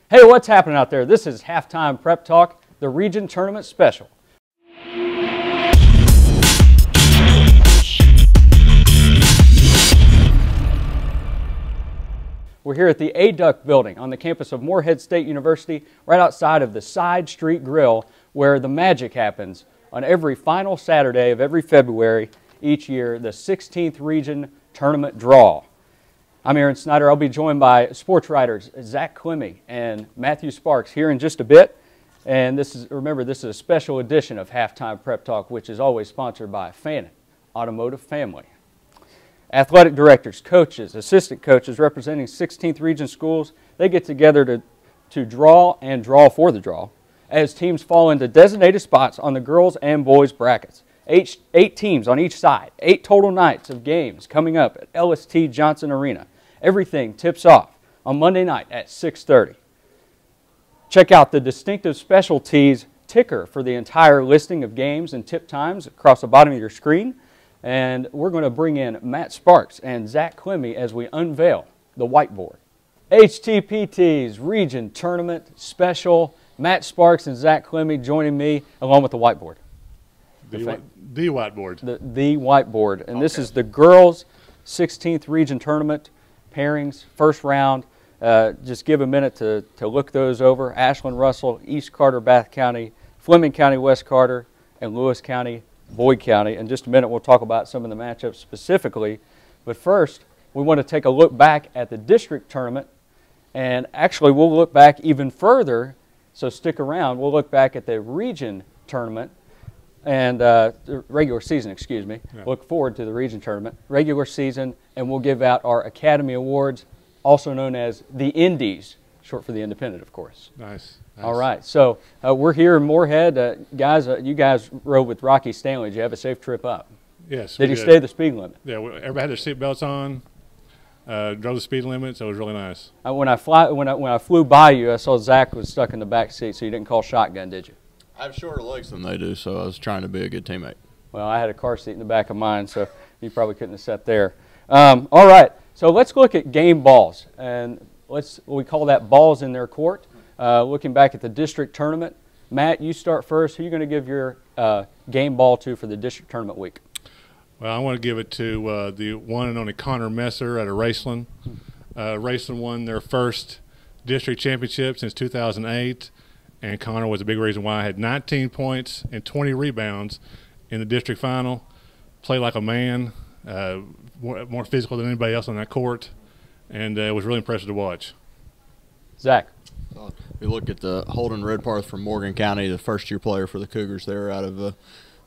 Hey, what's happening out there? This is Halftime Prep Talk, the Region Tournament Special. We're here at the ADUC building on the campus of Morehead State University, right outside of the Side Street Grill, where the magic happens on every final Saturday of every February each year, the 16th Region Tournament Draw. I'm Aaron Snyder. I'll be joined by sports writers Zack, Klemme, and Matthew Sparks here in just a bit. And remember, this is a special edition of Halftime Prep Talk, which is always sponsored by Fannin Automotive Family. Athletic directors, coaches, assistant coaches representing 16th Region schools, they get together to draw and draw for the draw as teams fall into designated spots on the girls and boys brackets. Eight teams on each side, 8 total nights of games coming up at LST Johnson Arena. Everything tips off on Monday night at 6:30. Check out the distinctive specialties ticker for the entire listing of games and tip times across the bottom of your screen. And we're going to bring in Matt Sparks and Zack Klemme as we unveil the whiteboard. HTPT's Region Tournament Special. Matt Sparks and Zack Klemme joining me along with the whiteboard. The whiteboard. The whiteboard. And okay. This is the girls' 16th Region Tournament pairings, first round. Just give a minute to look those over. Ashland, Russell, East Carter, Bath County, Fleming County, West Carter, and Lewis County, Boyd County. In just a minute, we'll talk about some of the matchups specifically. But first, we want to take a look back at the district tournament. And actually, we'll look back even further, so stick around. We'll look back at the region tournament and the regular season, excuse me. Yeah. Look forward to the region tournament, regular season, and we'll give out our Academy Awards, also known as the Indies, short for the Independent, of course. Nice. All right, so we're here in Morehead. Guys, you guys rode with Rocky Stanley. Did you have a safe trip up? Yes. Did he stay the speed limit? Yeah, everybody had their seat belts on, drove the speed limit, so it was really nice. When I flew by you, I saw Zack was stuck in the back seat, so you didn't call shotgun, did you? I have shorter legs than they do, so I was trying to be a good teammate. Well, I had a car seat in the back of mine, so you probably couldn't have sat there. All right, so let's look at game balls, and we call that balls in their court. Looking back at the district tournament, Matt, you start first. Who are you going to give your game ball to for the district tournament week? Well, I want to give it to the one and only Connor Messer out of Raceland. Raceland won their first district championship since 2008. And Connor was a big reason why I had 19 points and 20 rebounds in the district final. Played like a man, more physical than anybody else on that court, and it was really impressive to watch. Zack. If you look at the Holden Redparth from Morgan County, the first-year player for the Cougars there out of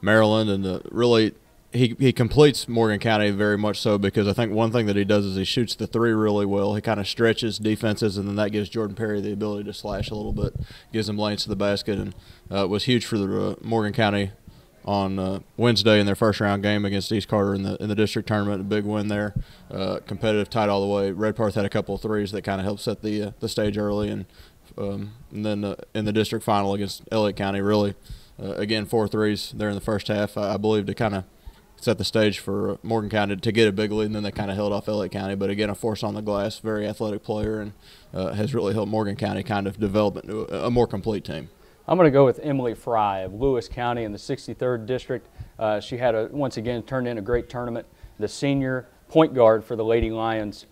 Maryland, and really he completes Morgan County very much so because I think one thing that he does is he shoots the three really well. He kind of stretches defenses, and then that gives Jordan Perry the ability to slash a little bit, gives him lanes to the basket, and it was huge for the Morgan County on Wednesday in their first-round game against East Carter in the district tournament. A big win there, competitive, tight all the way. Redparth had a couple of threes that kind of helped set the stage early, and then in the district final against Elliott County, really, again, 4 threes there in the first half, I believe, to kind of set the stage for Morgan County to get a big lead, and then they kind of held off Elliott County. But again, a force on the glass, very athletic player, and has really helped Morgan County kind of develop into a more complete team. I'm going to go with Emily Fry of Lewis County in the 63rd District. She had, once again, turned in a great tournament. The senior point guard for the Lady Lions.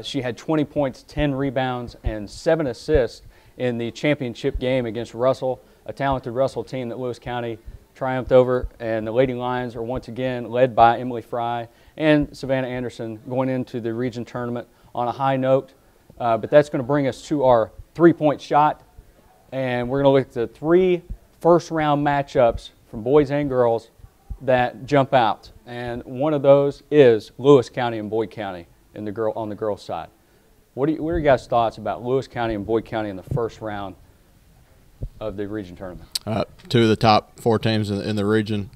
She had 20 points, 10 rebounds, and 7 assists in the championship game against Russell, a talented Russell team that Lewis County triumphed over, and the Lady Lions are once again led by Emily Fry and Savannah Anderson going into the region tournament on a high note. But that's going to bring us to our three-point shot, and we're going to look at the 3 first-round matchups from boys and girls that jump out, and one of those is Lewis County and Boyd County on the girls' side. What are your guys' thoughts about Lewis County and Boyd County in the first round of the region tournament? 2 of the top 4 teams in the region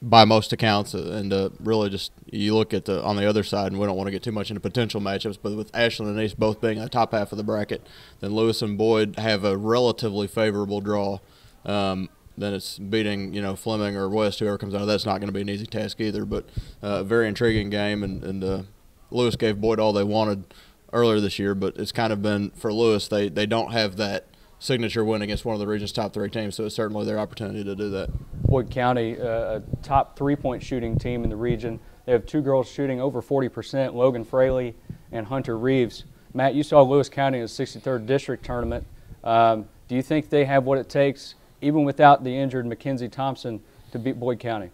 by most accounts, and really just you look at on the other side, and we don't want to get too much into potential matchups, but with Ashland and East both being in the top half of the bracket, then Lewis and Boyd have a relatively favorable draw. Then it's beating, Fleming or West, whoever comes out of that's not going to be an easy task either, but a very intriguing game, and Lewis gave Boyd all they wanted earlier this year, but it's kind of been for Lewis. They don't have that signature win against one of the region's top 3 teams, so it's certainly their opportunity to do that. Boyd County, a top 3-point shooting team in the region. They have 2 girls shooting over 40%, Logan Fraley and Hunter Reeves. Matt, you saw Lewis County in the 63rd district tournament. Do you think they have what it takes, even without the injured Mackenzie Thompson, to beat Boyd County?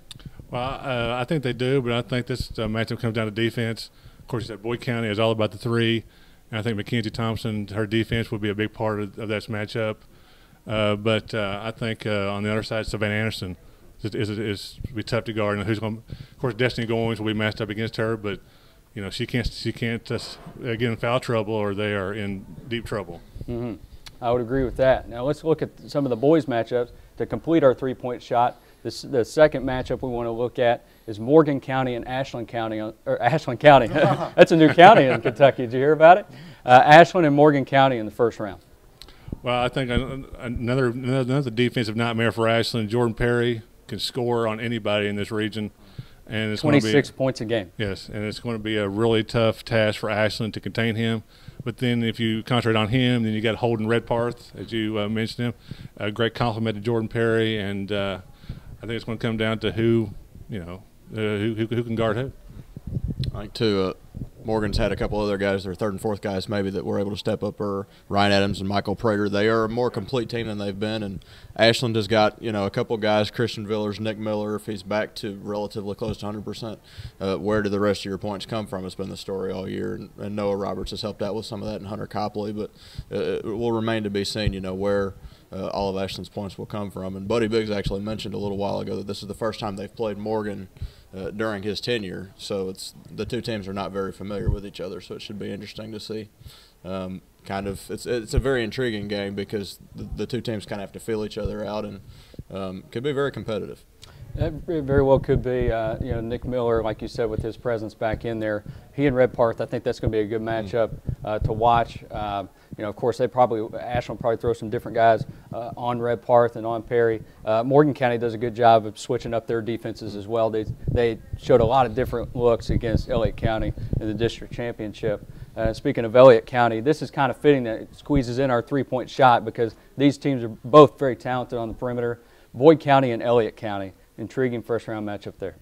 Well, I think they do, but I think this matchup comes down to defense. Of course, you said Boyd County is all about the 3, and I think Mackenzie Thompson, her defense will be a big part of that matchup. But I think on the other side, Savannah Anderson is be tough to guard. And who's going? Of course, Destiny Goings will be matched up against her, but you know she can't get in foul trouble or they are in deep trouble. Mm-hmm. I would agree with that. Now let's look at some of the boys' matchups to complete our 3-point shot. The second matchup we want to look at is Morgan County and Ashland County. Ashland County. That's a new county in Kentucky. Did you hear about it? Ashland and Morgan County in the first round. Well, I think another defensive nightmare for Ashland. Jordan Perry can score on anybody in this region. And it's 26 points a game. Yes, and it's going to be a really tough task for Ashland to contain him. But then if you concentrate on him, then you got Holden Redparth, as you mentioned him. A great compliment to Jordan Perry, and I think it's going to come down to who can guard who. I think too, Morgan's had a couple other guys, their 3rd and 4th guys maybe, that were able to step up, or Ryan Adams and Michael Prater. They are a more complete team than they've been, and Ashland has got a couple guys, Christian Villers, Nick Miller, if he's back to relatively close to 100%. Where do the rest of your points come from? It's been the story all year, and Noah Roberts has helped out with some of that, and Hunter Copley, but it will remain to be seen, where all of Ashland's points will come from. And Buddy Biggs actually mentioned a little while ago that this is the first time they've played Morgan during his tenure, so the 2 teams are not very familiar with each other, so it should be interesting to see. It's a very intriguing game because the 2 teams kind of have to feel each other out, and could be very competitive. It very well could be. Nick Miller, like you said, with his presence back in there, he and Redparth, I think that's going to be a good matchup to watch. Of course, Ashland will probably throw some different guys on Redparth and on Perry. Morgan County does a good job of switching up their defenses as well. They showed a lot of different looks against Elliott County in the district championship. Speaking of Elliott County, this is kind of fitting that it squeezes in our 3-point shot because these teams are both very talented on the perimeter. Boyd County and Elliott County. Intriguing first-round matchup there.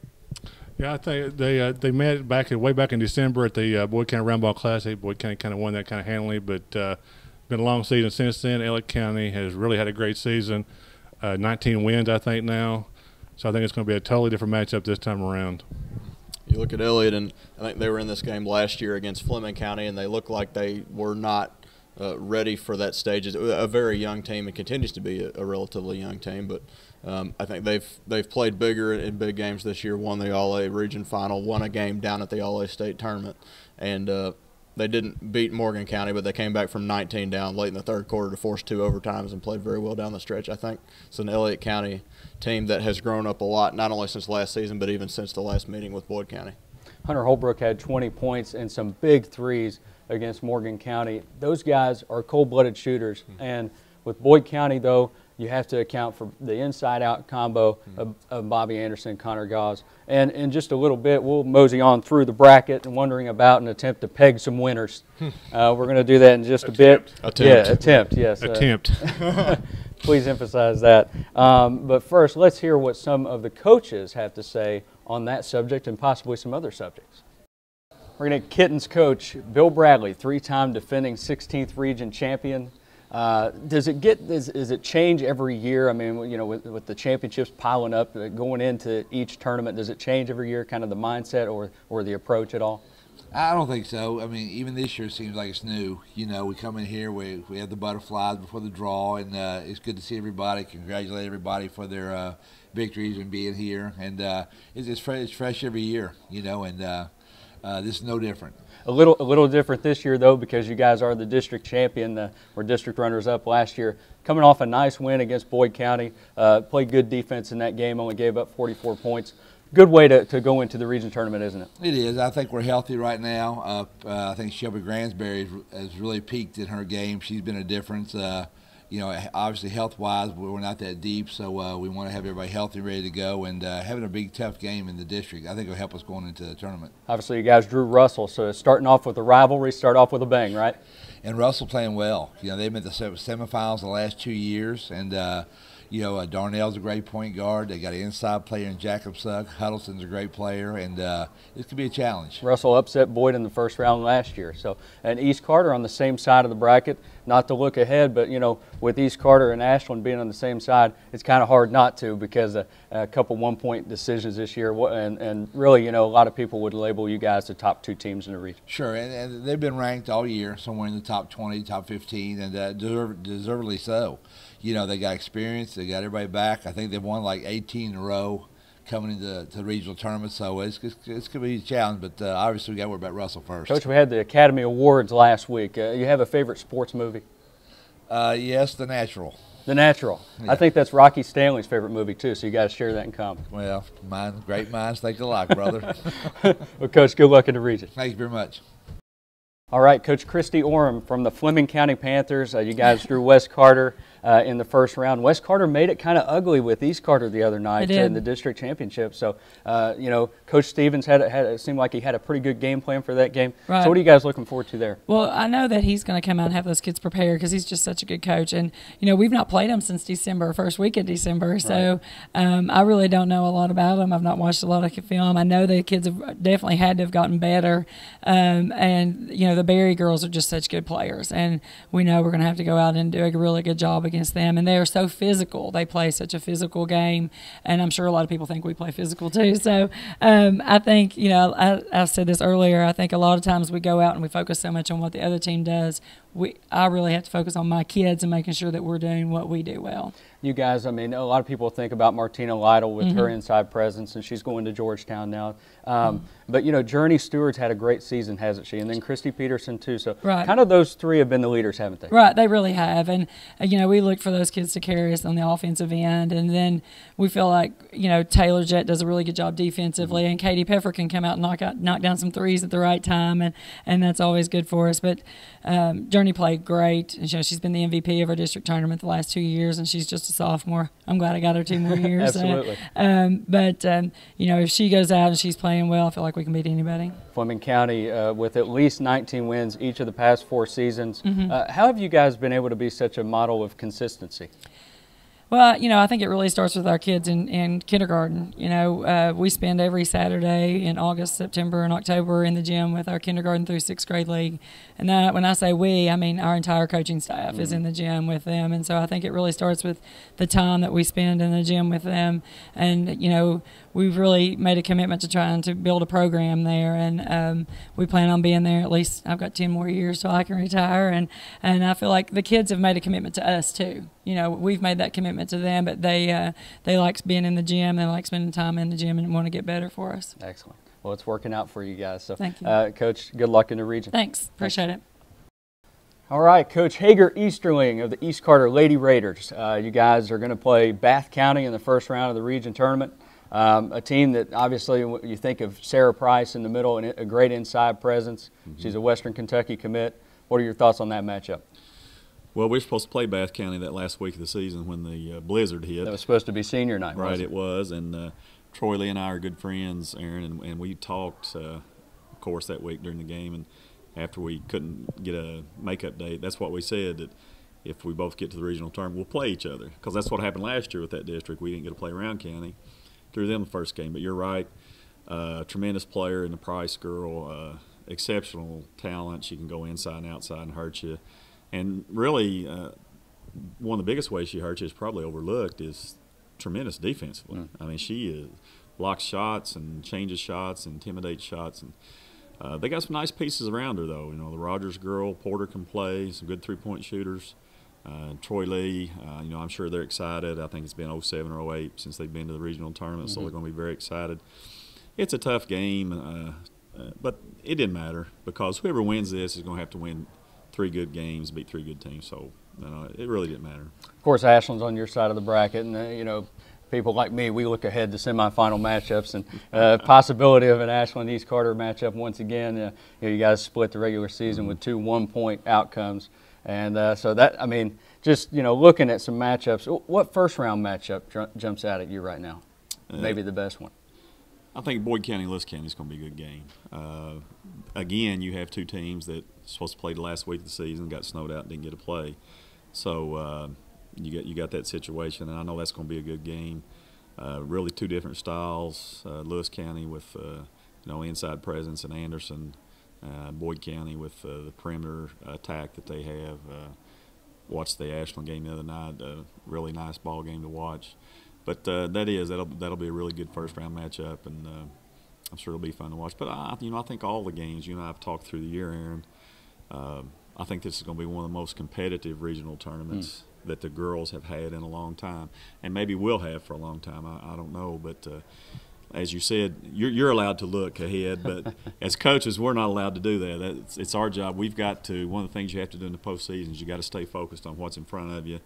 Yeah, I think they met way back in December at the Boyd County Round Ball Classic. Boyd County kind of won that kind of handily, but been a long season since then. Elliott County has really had a great season, 19 wins I think now. So I think it's going to be a totally different matchup this time around. You look at Elliott, and I think they were in this game last year against Fleming County, and they looked like they were not ready for that stage. It's a very young team. It continues to be a relatively young team, but I think they've played bigger in big games this year. Won the All-A region final, won a game down at the All-A state tournament, and they didn't beat Morgan County, but they came back from 19 down late in the 3rd quarter to force 2 overtimes and played very well down the stretch. I think it's an Elliott County team that has grown up a lot, not only since last season, but even since the last meeting with Boyd County. Hunter Holbrook had 20 points and some big threes against Morgan County. Those guys are cold-blooded shooters, and with Boyd County, though, you have to account for the inside-out combo of Bobby Anderson and Connor Gauze. And in just a little bit, we'll mosey on through the bracket and wondering about an attempt to peg some winners. We're going to do that in just a bit. Attempt, yes. Attempt. Please emphasize that. But first, let's hear what some of the coaches have to say on that subject and possibly some other subjects. We're going to Kitten's coach, Bill Bradley, 3-time defending 16th region champion. Does it change every year? I mean, with the championships piling up, going into each tournament, does it change every year, kind of the mindset or the approach at all? I don't think so. I mean, even this year it seems like it's new. We come in here, we have the butterflies before the draw, and it's good to see everybody, congratulate everybody for their victories and being here. And it's fresh every year, and this is no different. A little different this year, though, because you guys are the district champion, or district runners-up last year. Coming off a nice win against Boyd County, played good defense in that game, only gave up 44 points. Good way to go into the region tournament, isn't it? It is. I think we're healthy right now. I think Shelby Gransberry has really peaked in her game. She's been a difference. you know, obviously health-wise, we're not that deep, so we want to have everybody healthy, ready to go, and having a big, tough game in the district, I think will help us going into the tournament. Obviously, you guys drew Russell, so starting off with a rivalry, start off with a bang, right? And Russell playing well. You know, they've been at the semifinals the last 2 years, and you know, Darnell's a great point guard. They got an inside player in Jacobsuck. Huddleston's a great player, and this could be a challenge. Russell upset Boyd in the first round last year. So, and East Carter on the same side of the bracket. Not to look ahead, but, you know, with East Carter and Ashland being on the same side, it's kind of hard not to because a couple one-point decisions this year. And really, you know, a lot of people would label you guys the top 2 teams in the region. Sure, and they've been ranked all year, somewhere in the top 20, top 15, and deservedly so. You know, they got experience. They got everybody back. I think they've won like 18 in a row coming into the regional tournament, so it's going to be a challenge, but obviously we got to worry about Russell first. Coach, we had the Academy Awards last week. You have a favorite sports movie? Yes, The Natural. The Natural. Yeah. I think that's Rocky Stanley's favorite movie, too, so you got to share that in common. Well, great minds think alike, brother. Well, Coach, good luck in the region. Thank you very much. All right, Coach Christy Orem from the Fleming County Panthers. You guys drew West Carter in the first round. West Carter made it kind of ugly with East Carter the other night in the district championship. So, you know, Coach Stevens it seemed like he had a pretty good game plan for that game. Right. So what are you guys looking forward to there? Well, I know that he's going to come out and have those kids prepared because he's just such a good coach. And, you know, we've not played him since December, first week of December. So I really don't know a lot about him. I've not watched a lot of film. I know the kids have definitely had to have gotten better. And, you know, the Berry girls are just such good players. And we know we're going to have to go out and do a really good job against them. And they are so physical. They play such a physical game. And I'm sure a lot of people think we play physical too. So I think, you know, I said this earlier, I think a lot of times we go out and we focus so much on what the other team does. I really have to focus on my kids and making sure that we're doing what we do well. You guys, I mean, a lot of people think about Martina Lytle with her inside presence, and she's going to Georgetown now. But, you know, Journey Stewart's had a great season, hasn't she? And then Christy Peterson, too. So kind of those three have been the leaders, haven't they? Right, they really have. And, you know, we look for those kids to carry us on the offensive end. And then we feel like, you know, Taylor Jett does a really good job defensively. And Katie Peffer can come out and knock down some threes at the right time. And that's always good for us. But Journey played great. And, you know, she's been the MVP of our district tournament the last 2 years. And she's just a sophomore. I'm glad I got her 2 more years. Absolutely. You know, if she goes out and she's playing well, I feel like we can beat anybody. Fleming County with at least 19 wins each of the past 4 seasons. How have you guys been able to be such a model of consistency? Well, you know, I think it really starts with our kids in kindergarten. You know, we spend every Saturday in August, September, and October in the gym with our kindergarten through 6th grade league. And when I say we, I mean our entire coaching staff is in the gym with them. And so I think it really starts with the time that we spend in the gym with them. And, you know, we've really made a commitment to trying to build a program there. And we plan on being there at least, I've got 10 more years so I can retire. And I feel like the kids have made a commitment to us too. You know, we've made that commitment to them, but they like being in the gym. They like spending time in the gym and want to get better for us. Excellent. Well, it's working out for you guys. So, thank you. Coach, good luck in the region. Thanks. Appreciate it. All right, Coach Hager Easterling of the East Carter Lady Raiders. You guys are going to play Bath County in the first round of the region tournament. A team that obviously you think of Sarah Price in the middle and a great inside presence. She's a Western Kentucky commit. What are your thoughts on that matchup? Well, we were supposed to play Bath County that last week of the season when the blizzard hit. That was supposed to be senior night, right? wasn't It was, and Troy Lee and I are good friends, Aaron, and we talked, of course, that week during the game, and after we couldn't get a makeup date, that's what we said, that if we both get to the regional tournament, we'll play each other, because that's what happened last year with that district. We didn't get to play Round County through them the first game, but you're right, tremendous player in the Price girl, exceptional talent. She can go inside and outside and hurt you. And really, one of the biggest ways she hurts you is probably overlooked is tremendous defensively. I mean, she blocks shots and changes shots and intimidates shots. And they got some nice pieces around her, though. You know, the Rogers girl, Porter can play, some good three-point shooters. Troy Lee, you know, I'm sure they're excited. I think it's been 07 or 08 since they've been to the regional tournament, so they're going to be very excited. It's a tough game, but it didn't matter because whoever wins this is going to have to win 3 good games, beat 3 good teams. So, it really didn't matter. Of course, Ashland's on your side of the bracket, and you know, people like me, we look ahead to semifinal matchups and possibility of an Ashland-East Carter matchup once again. You know, you guys split the regular season with 2 one-point outcomes. And so that, I mean, just, you know, looking at some matchups, what first-round matchup jumps out at you right now? Maybe the best one. I think Boyd County, Lewis County is going to be a good game. Again, you have two teams that supposed to play the last week of the season, got snowed out, and didn't get to play. So you got that situation, and I know that's going to be a good game. Really two different styles. Lewis County with you know, inside presence, and Anderson. Boyd County with the perimeter attack that they have. Watched the Ashland game the other night. Really nice ball game to watch. But that'll be a really good first round matchup, and I'm sure it'll be fun to watch. But I think all the games, you and I have talked through the year, Aaron. I think this is going to be one of the most competitive regional tournaments that the girls have had in a long time, and maybe will have for a long time. I don't know, but as you said, you're allowed to look ahead, but as coaches, we're not allowed to do that. It's our job. We've got to. One of the things you have to do in the postseason is you got to stay focused on what's in front of you.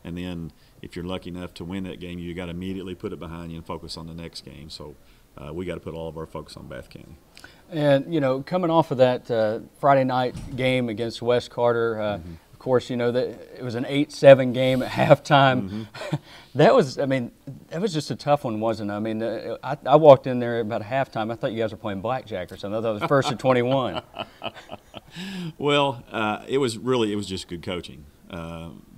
And then if you're lucky enough to win that game, you got to immediately put it behind you and focus on the next game. So we got to put all of our focus on Bath County. And, you know, coming off of that Friday night game against West Carter, of course, you know, that it was an 8-7 game at halftime. That was just a tough one, wasn't it? I mean, I walked in there about halftime. I thought you guys were playing blackjack or something. I thought it was first and 21. Well, it was just good coaching.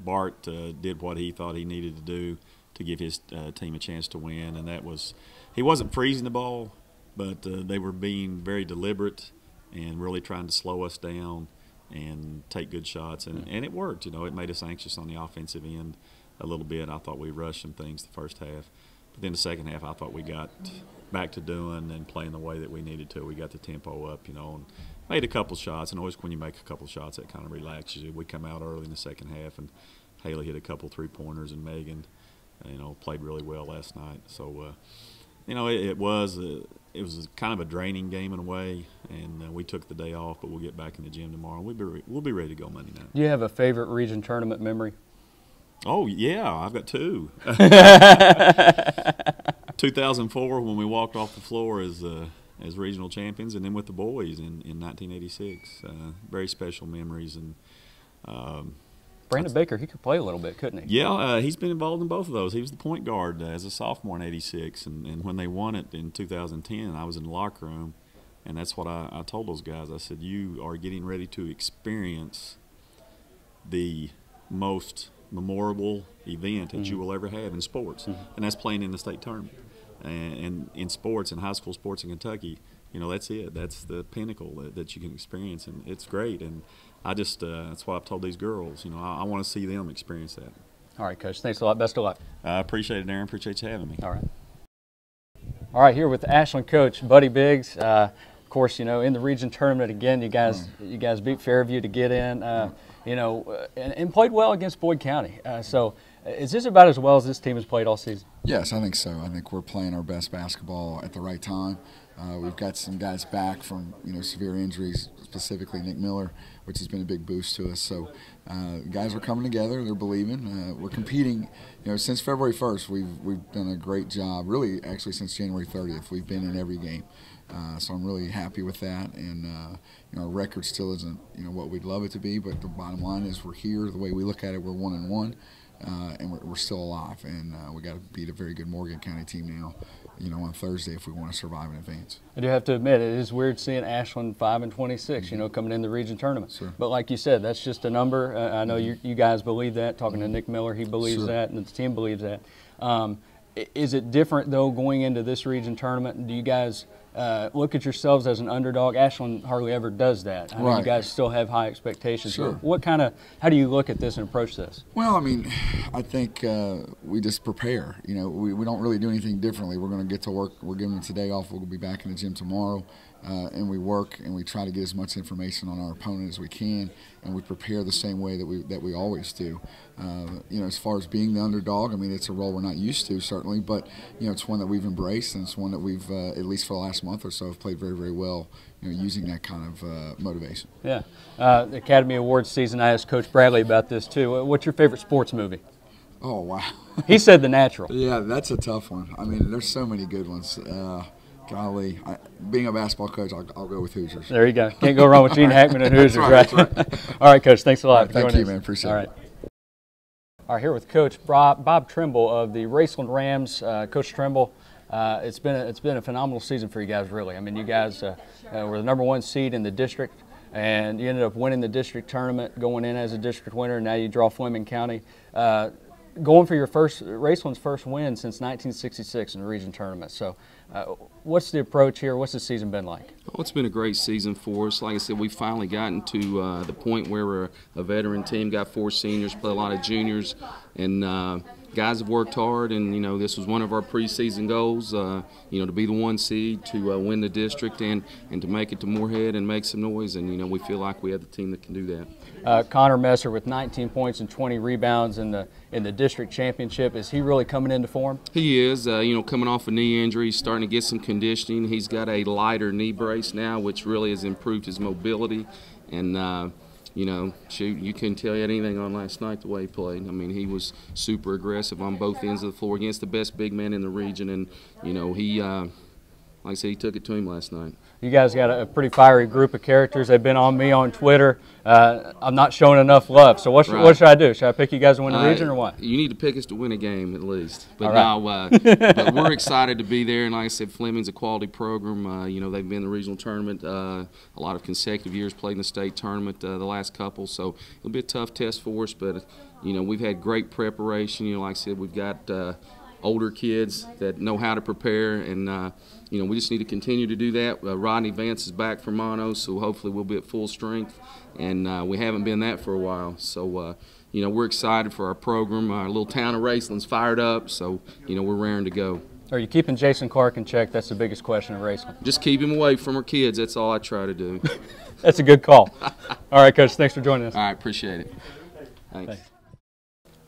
Bart did what he thought he needed to do to give his team a chance to win, and that was he wasn't freezing the ball, but they were being very deliberate and really trying to slow us down and take good shots, and it worked. You know, it made us anxious on the offensive end a little bit. I thought we rushed some things the first half, but then the second half I thought we got back to doing and playing the way that we needed to. We got the tempo up, you know, and made a couple shots, and always when you make a couple shots, that kind of relaxes you. We come out early in the second half, and Haley hit a couple three-pointers, and Megan, you know, played really well last night. So, you know, it was kind of a draining game in a way, and we took the day off, but we'll get back in the gym tomorrow. We'll be ready to go Monday night. Do you have a favorite region tournament memory? Oh, yeah, I've got two. 2004 when we walked off the floor as regional champions, and then with the boys in 1986. Very special memories. And Brandon Baker, he could play a little bit, couldn't he? Yeah, he's been involved in both of those. He was the point guard as a sophomore in '86, and when they won it in 2010, I was in the locker room, and that's what I told those guys. I said, you are getting ready to experience the most memorable event that you will ever have in sports, and that's playing in the state tournament. And in sports, in high school sports in Kentucky, you know, that's it. That's the pinnacle that you can experience, and it's great. And I just that's why I've told these girls, you know, I want to see them experience that. All right, Coach. Thanks a lot. Best of luck. I appreciate it, Aaron. Appreciate you having me. All right. All right, here with Ashland coach Buddy Biggs. Of course, you know, in the region tournament again, you guys beat Fairview to get in. You know, and played well against Boyd County. So, is this about as well as this team has played all season? Yes, I think so. I think we're playing our best basketball at the right time. We've got some guys back from, you know, severe injuries, specifically Nick Miller, which has been a big boost to us. So guys are coming together. They're believing. We're competing. You know, since February 1st, we've done a great job. Really, actually, since January 30th, we've been in every game. So I'm really happy with that. And you know, our record still isn't, you know, what we'd love it to be. But the bottom line is we're here. The way we look at it, we're 1-1. And we're still alive, and we got to beat a very good Morgan County team now, you know, on Thursday if we want to survive and advance. I do have to admit, it is weird seeing Ashland 5-26, you know, coming in the region tournament. Sure. But like you said, that's just a number. I know you guys believe that. Talking to Nick Miller, he believes that, and the team believes that. Is it different though going into this region tournament? Do you guys look at yourselves as an underdog? Ashland hardly ever does that. I know you guys still have high expectations. Sure. How do you look at this and approach this? Well, I mean, I think we just prepare. You know, we don't really do anything differently. We're going to get to work. We're giving them today off. We'll be back in the gym tomorrow. And we work and we try to get as much information on our opponent as we can, and we prepare the same way that we always do. You know, as far as being the underdog, I mean, it's a role we're not used to, certainly, but you know, it's one that we've embraced, and it's one that we've at least for the last month or so have played very, very well. You know, using that kind of motivation. Yeah. The Academy Awards season, I asked Coach Bradley about this too. What's your favorite sports movie? Oh, wow. He said The Natural. Yeah, that's a tough one. I mean, there's so many good ones. Golly, being a basketball coach, I'll go with Hoosiers. There you go. Can't go wrong with Gene Hackman and Hoosiers, That's right? right. All right, Coach. Thanks a lot. Thank you, man. Appreciate it. All right. All right, here with Coach Bob Trimble of the Raceland Rams. Coach Trimble, it's been a phenomenal season for you guys, really. I mean, you guys were the #1 seed in the district, and you ended up winning the district tournament, going in as a district winner, and now you draw Fleming County. Going for your Raceland's first win since 1966 in the region tournament. So what's the approach here? What's the season been like? Oh, it's been a great season for us. Like I said, we've finally gotten to the point where we're a veteran team, got 4 seniors, play a lot of juniors, and guys have worked hard, and, you know, this was one of our preseason goals, you know, to be the 1 seed, to win the district, and to make it to Moorhead and make some noise, and, you know, we feel like we have the team that can do that. Connor Messer with 19 points and 20 rebounds in the district championship. Is he really coming into form? He is, you know, coming off a knee injury, he's starting to get some conditioning. He's got a lighter knee brace now, which really has improved his mobility, and you know, shoot, you couldn't tell you anything on last night the way he played. I mean, he was super aggressive on both ends of the floor against the best big man in the region, and, you know, he, like I said, he took it to him last night. You guys got a pretty fiery group of characters. They've been on me on Twitter. I'm not showing enough love. So what should I do? Should I pick you guys to win the region or what? You need to pick us to win a game at least. But right. But we're excited to be there. And like I said, Fleming's a quality program. You know, they've been in the regional tournament a lot of consecutive years, played in the state tournament the last couple. So it'll be a tough test for us. But, you know, we've had great preparation. You know, like I said, we've got older kids that know how to prepare, and you know, we just need to continue to do that. Rodney Vance is back from mono, so hopefully we'll be at full strength, and we haven't been that for a while. So you know, we're excited for our program. Our little town of Raceland's fired up, so you know, we're raring to go. Are you keeping Jason Clark in check? That's the biggest question of Raceland. Just keep him away from our kids. That's all I try to do. That's a good call. All right, Coach, thanks for joining us. All right, appreciate it. Thanks.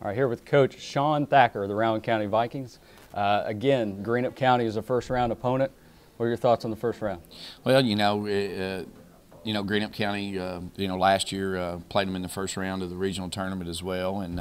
All right, here with Coach Sean Thacker of the Rowan County Vikings. Again, Greenup County is a first-round opponent. What are your thoughts on the first round? Well, you know, Greenup County, you know, last year played them in the first round of the regional tournament as well, and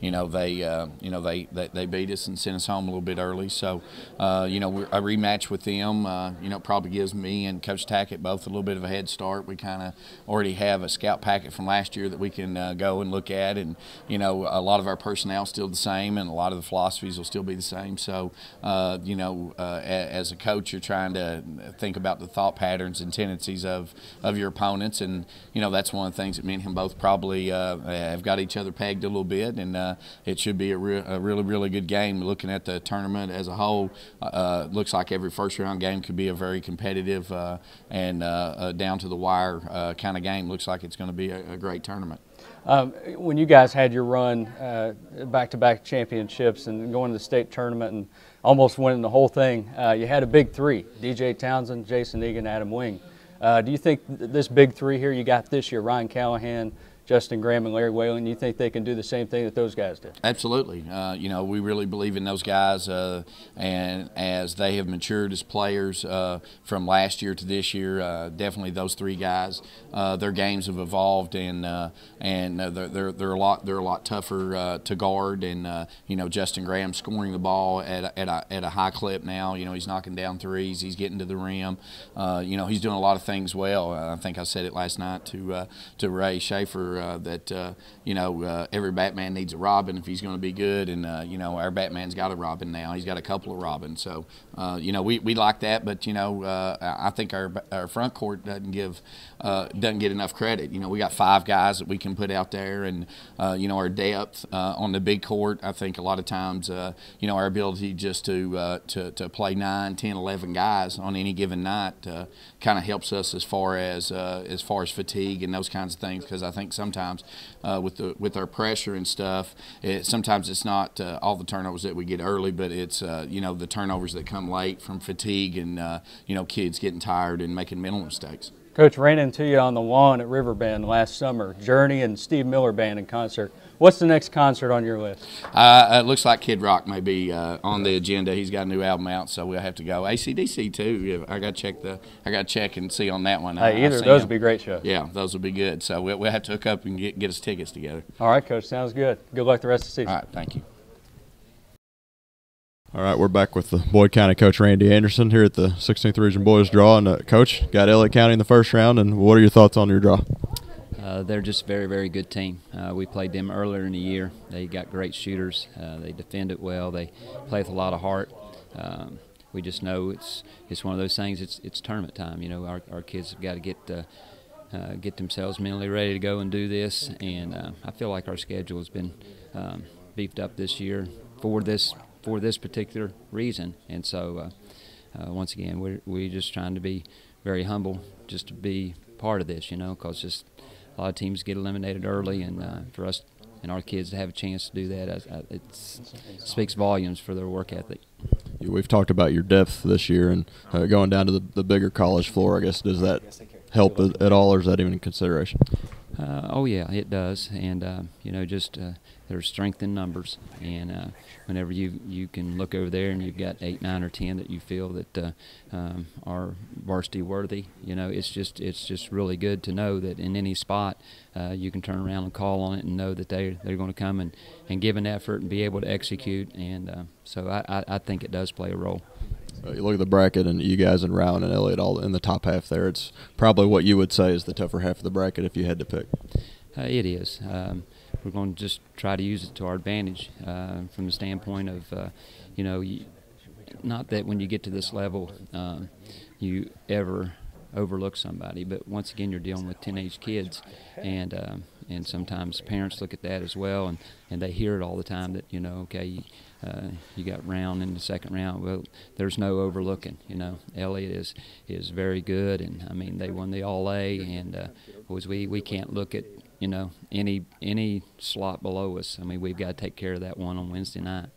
you know, they beat us and sent us home a little bit early. So, you know, a rematch with them, you know, probably gives me and Coach Tackett both a little bit of a head start. We kind of already have a scout packet from last year that we can go and look at, and you know, a lot of our personnel is still the same, and a lot of the philosophies will still be the same. So, you know, as a coach, you're trying to think about the thought patterns and tendencies of your opponents, and you know, that's one of the things that me and him both probably have got each other pegged a little bit, and it should be a really good game. Looking at the tournament as a whole, looks like every first round game could be a very competitive and down to the wire kind of game. Looks like it's going to be a great tournament. When you guys had your run back-to-back championships and going to the state tournament and almost winning the whole thing, you had a big 3: DJ Townsend, Jason Egan, Adam Wing. Do you think this big 3 here you got this year, Ryan Callahan, Justin Graham, and Larry Whalen, you think they can do the same thing that those guys did? Absolutely. You know, we really believe in those guys, and as they have matured as players from last year to this year, definitely those 3 guys, their games have evolved, and they're a lot tougher to guard, and you know, Justin Graham scoring the ball at a high clip now. You know, he's knocking down threes, he's getting to the rim. You know, he's doing a lot of things well. I think I said it last night to Ray Schaefer. That you know, every Batman needs a Robin if he's going to be good, and you know, our Batman's got a Robin now. He's got a couple of Robins, so you know, we like that. But you know, I think our front court doesn't get enough credit. You know, we got 5 guys that we can put out there, and you know, our depth on the big court. I think a lot of times, you know, our ability just to play 9, 10, 11 guys on any given night kind of helps us as far as fatigue and those kinds of things, because I think sometimes with our pressure and stuff, sometimes it's not all the turnovers that we get early, but it's you know, the turnovers that come late from fatigue and you know, kids getting tired and making mental mistakes. Coach, ran into you on the lawn at Riverbend last summer. Journey and Steve Miller Band in concert. What's the next concert on your list? It looks like Kid Rock may be on the agenda. He's got a new album out, so we'll have to go. AC/DC too. I got to check and see on that one. Hey, either of those would be great shows. Yeah, those would be good. So we'll have to hook up and get us tickets together. All right, Coach. Sounds good. Good luck the rest of the season. All right, thank you. All right, we're back with the Boyd County coach Randy Anderson here at the 16th Region Boys Draw. And Coach, got Elliott County in the first round, and what are your thoughts on your draw? They're just a very, very good team. We played them earlier in the year. They got great shooters. They defend it well. They play with a lot of heart. We just know it's one of those things. It's tournament time. You know, our kids have got to get themselves mentally ready to go and do this. And I feel like our schedule has been beefed up this year for this particular reason. And so once again, we're just trying to be very humble just to be part of this, you know, because just a lot of teams get eliminated early, and for us and our kids to have a chance to do that, it speaks volumes for their work ethic. We've talked about your depth this year, and going down to the bigger college floor, I guess, does that help at all, or is that even in consideration? Oh yeah, it does, and you know, just there's strength in numbers, and whenever you can look over there and you've got 8, 9, or 10 that you feel that are varsity worthy, you know, it's just really good to know that in any spot you can turn around and call on it and know that they're going to come and give an effort and be able to execute, and so I think it does play a role. You look at the bracket, and you guys and Rowan and Elliott all in the top half there. It's probably what you would say is the tougher half of the bracket if you had to pick. It is. We're going to just try to use it to our advantage from the standpoint of, you know, not that when you get to this level you ever overlook somebody, but once again you're dealing with teenage kids, and sometimes parents look at that as well, and they hear it all the time that, you know, okay, you got round in the second round. Well, there's no overlooking. You know, Elliott is very good, and I mean they won the All-A, and we can't look at, you know, any slot below us. I mean, we've got to take care of that one on Wednesday night.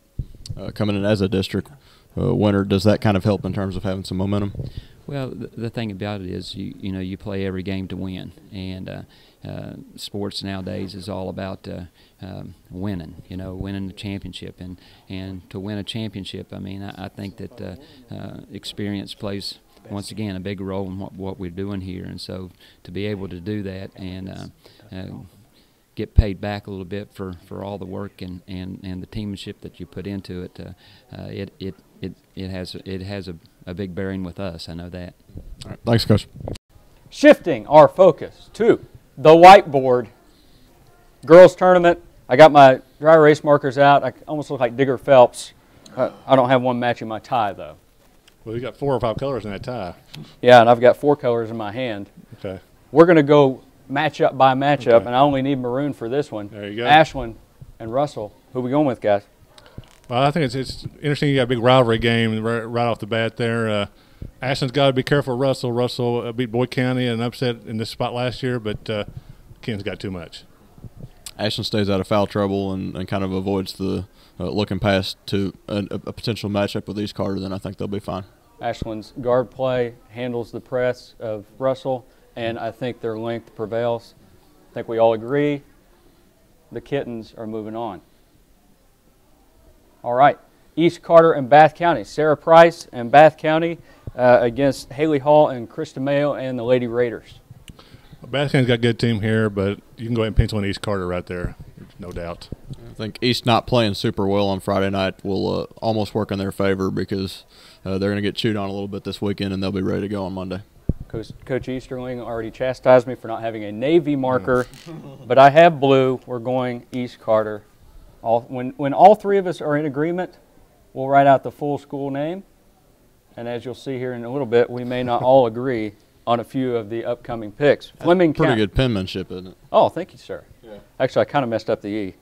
Coming in as a district winner, does that kind of help in terms of having some momentum? Well, the thing about it is, you know, you play every game to win, and sports nowadays is all about winning. You know, winning the championship, and to win a championship, I mean, I think that experience plays once again a big role in what we're doing here, and so to be able to do that and get paid back a little bit for all the work and the teammanship that you put into it, it has a big bearing with us. I know that. All right, thanks, Coach. Shifting our focus to the whiteboard girls tournament. I got my dry erase markers out. I almost look like Digger Phelps. I don't have one matching my tie though. Well, you got 4 or 5 colors in that tie. Yeah, and I've got 4 colors in my hand. Okay. We're going to go matchup by matchup, and I only need maroon for this one. There you go. Ashland and Russell. Who we going with, guys? Well, I think it's interesting. You got a big rivalry game right off the bat there. Ashland's got to be careful. Russell beat Boyd County and upset in this spot last year, but Ken's got too much. Ashland stays out of foul trouble and kind of avoids the looking past to a potential matchup with East Carter. Then I think they'll be fine. Ashland's guard play handles the press of Russell, and I think their length prevails. I think we all agree the Kittens are moving on. All right, East Carter and Bath County. Sarah Price and Bath County against Haley Hall and Krista Mayo and the Lady Raiders. Bath County's got a good team here, but you can go ahead and pencil in East Carter right there, no doubt. I think East not playing super well on Friday night will almost work in their favor because they're going to get chewed on a little bit this weekend, and they'll be ready to go on Monday. Coach Easterling already chastised me for not having a navy marker, but I have blue. We're going East Carter. When all 3 of us are in agreement, we'll write out the full school name, and as you'll see here in a little bit, we may not all agree on a few of the upcoming picks. Fleming Pretty County. good penmanship, isn't it? Oh, thank you, sir. Yeah. Actually, I kind of messed up the E.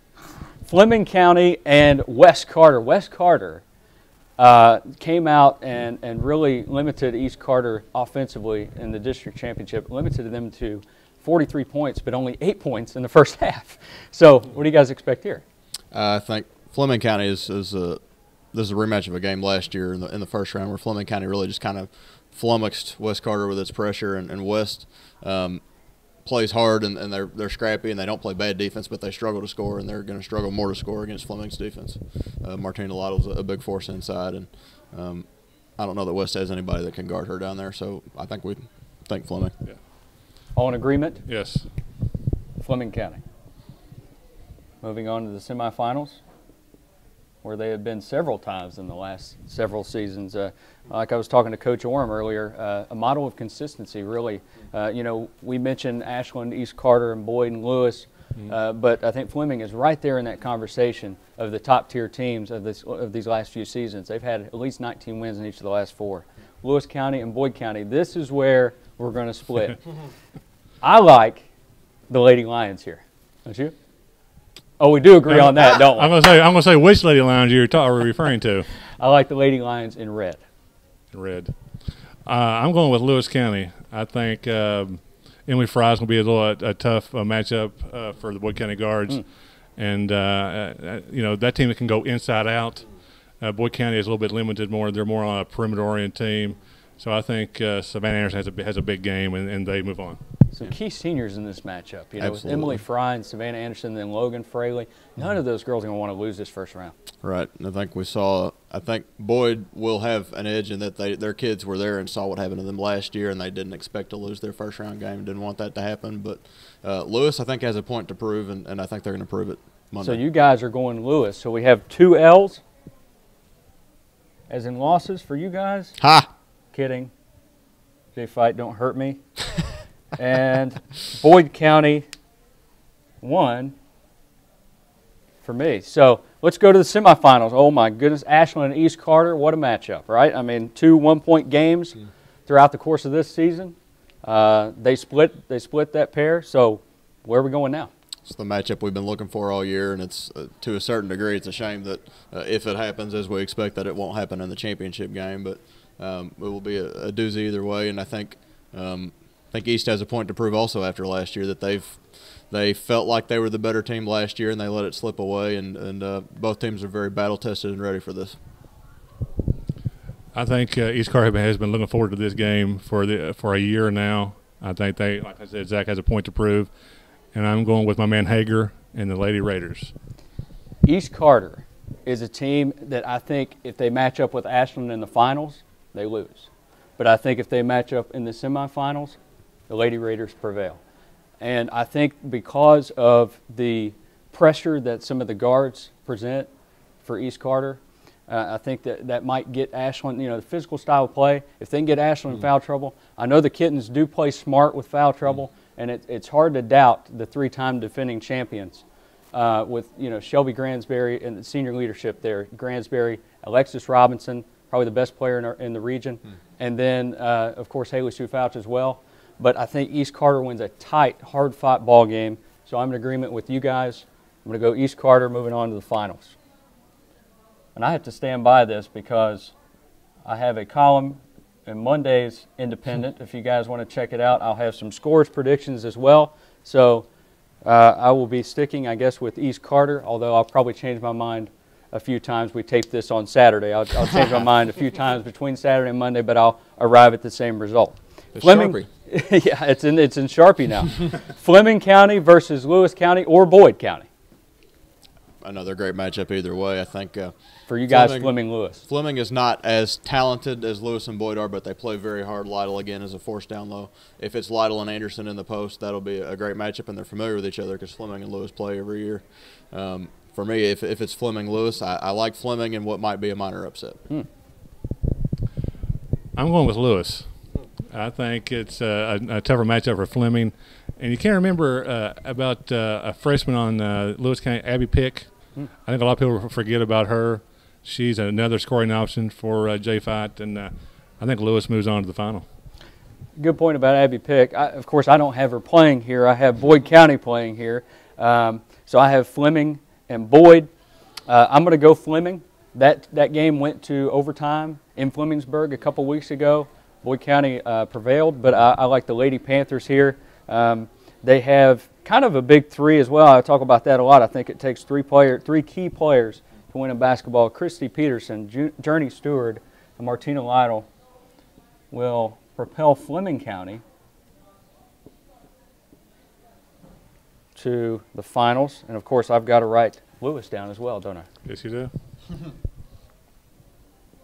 Fleming County and West Carter. West Carter came out and really limited East Carter offensively in the district championship, limited them to 43 points, but only 8 points in the first half. So what do you guys expect here? I think Fleming County this is a rematch of a game last year in the first round where Fleming County really just kind of flummoxed West Carter with its pressure, and West plays hard and they're scrappy and they don't play bad defense, but they struggle to score, and they're going to struggle more to score against Fleming's defense. Martina Lytle's a big force inside, and I don't know that West has anybody that can guard her down there, so I think we think Fleming. Yeah. All in agreement? Yes. Fleming County. Moving on to the semifinals. where they have been several times in the last several seasons. Like I was talking to Coach Orem earlier, a model of consistency, really. You know, we mentioned Ashland, East Carter, and Boyd and Lewis, but I think Fleming is right there in that conversation of the top-tier teams of these last few seasons. They've had at least 19 wins in each of the last 4. Lewis County and Boyd County, this is where we're going to split. I like the Lady Lions here. Don't you? Oh, we do agree on that, don't we? I'm gonna say which Lady Lions you're referring to. I like the Lady Lions in red. Red. I'm going with Lewis County. I think Emily Fry's going to be a tough matchup for the Boyd County Guards. And, you know, that team that can go inside out. Boyd County is a little bit limited more. They're more on a perimeter-oriented team. So I think Savannah Anderson has a big game, and they move on. Some key seniors in this matchup. You know, with Absolutely. Emily Fry and Savannah Anderson, then Logan Fraley. None of those girls are going to want to lose this first round. Right. And I think Boyd will have an edge in that their kids were there and saw what happened to them last year, and they didn't expect to lose their first round game and didn't want that to happen. But Lewis, I think, has a point to prove, and I think they're going to prove it Monday. So you guys are going Lewis. So we have 2 L's, as in losses for you guys. Ha! Kidding. J-Fight, don't hurt me. And Boyd County 1 for me. So let's go to the semifinals. Oh, my goodness. Ashland and East Carter, what a matchup, right? I mean, 2 one-point games throughout the course of this season. They split that pair. So where are we going now? It's the matchup we've been looking for all year, and it's to a certain degree, it's a shame that if it happens as we expect, that it won't happen in the championship game. But it will be a doozy either way, and I think East has a point to prove also after last year that they felt like they were the better team last year and they let it slip away, and both teams are very battle tested and ready for this. I think East Carter has been looking forward to this game for a year now. I think like I said, Zack has a point to prove, and I'm going with my man Hager and the Lady Raiders. East Carter is a team that I think if they match up with Ashland in the finals, they lose. But I think if they match up in the semifinals, the Lady Raiders prevail. And I think because of the pressure that some of the guards present for East Carter, I think that might get Ashland, you know, the physical style of play. If they can get Ashland in foul trouble, I know the Kittens do play smart with foul trouble, and it's hard to doubt the 3-time defending champions with, you know, Shelby Gransberry and the senior leadership there. Gransberry, Alexis Robinson, probably the best player in the region, and then, of course, Haley Sue Fouch as well. But I think East Carter wins a tight, hard-fought ball game. So I'm in agreement with you guys. I'm going to go East Carter, moving on to the finals. And I have to stand by this because I have a column in Monday's Independent. If you guys want to check it out, I'll have some scores predictions as well. So I will be sticking, I guess, with East Carter, although I'll probably change my mind a few times. We taped this on Saturday. I'll change my mind a few times between Saturday and Monday, but I'll arrive at the same result. Fleming, yeah, it's in Sharpie now. Fleming County versus Lewis County or Boyd County. Another great matchup either way. I think for you guys, Fleming-Lewis. Fleming is not as talented as Lewis and Boyd are, but they play very hard. Lytle, again, is a force down low. If it's Lytle and Anderson in the post, that'll be a great matchup, and they're familiar with each other because Fleming and Lewis play every year. For me, if it's Fleming-Lewis, I like Fleming in what might be a minor upset. I'm going with Lewis. I think it's a tougher matchup for Fleming. And you can't remember about a freshman on Lewis County, Abby Pick. I think a lot of people forget about her. She's another scoring option for J-Fight, and I think Lewis moves on to the final. Good point about Abby Pick. Of course, I don't have her playing here. I have Boyd County playing here. So I have Fleming and Boyd. I'm going to go Fleming. That game went to overtime in Flemingsburg a couple weeks ago. Boyd County prevailed, but I like the Lady Panthers here. They have kind of a big 3 as well. I talk about that a lot. I think it takes 3 key players to win in basketball. Christy Peterson, Journey Stewart, and Martina Lytle will propel Fleming County to the finals. And, of course, I've got to write Lewis down as well, don't I? Yes, you do.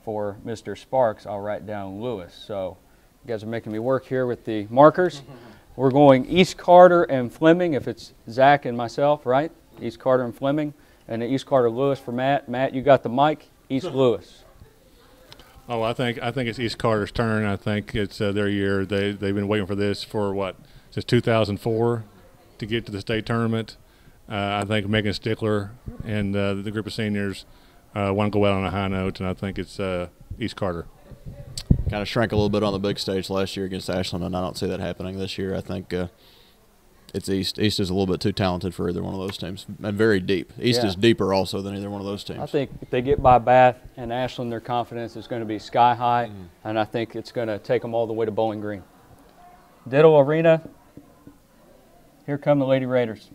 For Mr. Sparks, I'll write down Lewis. So you guys are making me work here with the markers. We're going East Carter and Fleming if it's Zack and myself, right? East Carter and Fleming. and East Carter Lewis for Matt. Matt, you got the mic. East Lewis. Oh, I think it's East Carter's turn. I think it's their year. They've been waiting for this for what, since 2004 to get to the state tournament. I think Megan Stickler and the group of seniors want to go out on a high note, and I think it's East Carter. Kind of shrank a little bit on the big stage last year against Ashland, and I don't see that happening this year. I think it's East. East is a little bit too talented for either one of those teams, and very deep. East is deeper also than either one of those teams. I think if they get by Bath and Ashland, their confidence is going to be sky high, and I think it's going to take them all the way to Bowling Green. Diddle Arena, here come the Lady Raiders.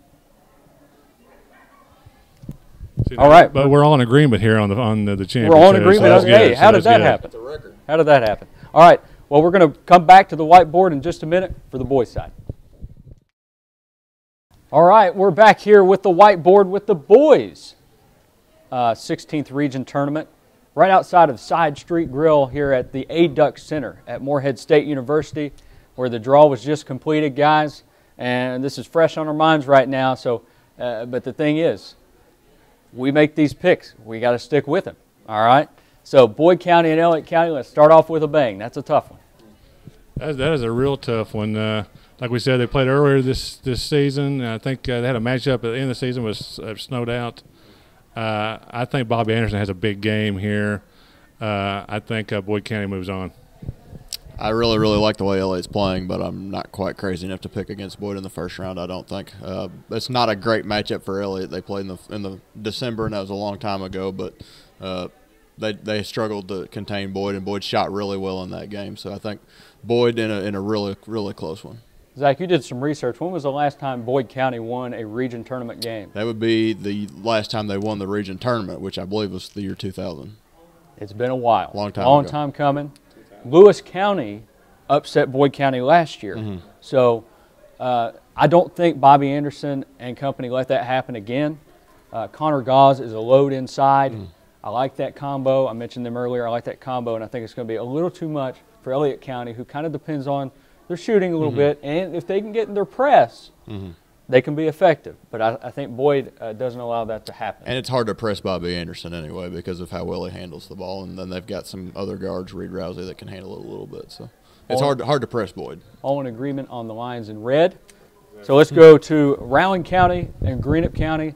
See, all right. But we're all in agreement here on the championship. We're all in agreement. So hey, how did that happen? It's a record. How did that happen? All right. Well, we're going to come back to the whiteboard in just a minute for the boys' side. All right, we're back here with the whiteboard with the boys' 16th Region Tournament right outside of Side Street Grill here at the A-Duck Center at Morehead State University, where the draw was just completed, guys. And this is fresh on our minds right now. So, but the thing is, we make these picks. We got to stick with them. All right. So Boyd County and Elliott County. Let's start off with a bang. That's a tough one. That is a real tough one. Like we said, they played earlier this season. I think they had a matchup at the end of the season was snowed out. I think Bobby Anderson has a big game here. I think Boyd County moves on. I really like the way Elliott's playing, but I'm not quite crazy enough to pick against Boyd in the first round, I don't think. It's not a great matchup for Elliott. They played in the December, and that was a long time ago, but they struggled to contain Boyd, and Boyd shot really well in that game. So I think Boyd in a really close one. Zach, you did some research. When was the last time Boyd County won a region tournament game? That would be the last time they won the region tournament, which I believe was the year 2000. It's been a while. Long time coming. Lewis County upset Boyd County last year. So I don't think Bobby Anderson and company let that happen again. Connor Gauze is a load inside. I like that combo. I mentioned them earlier. I like that combo, and I think it's going to be a little too much for Elliott County, who kind of depends on their shooting a little bit. And if they can get in their press, they can be effective. But I think Boyd doesn't allow that to happen. And it's hard to press Bobby Anderson anyway because of how well he handles the ball. And then they've got some other guards, Reed Rousey, that can handle it a little bit. So it's hard to press Boyd. All in agreement on the lines in red. So let's go to Rowan County and Greenup County,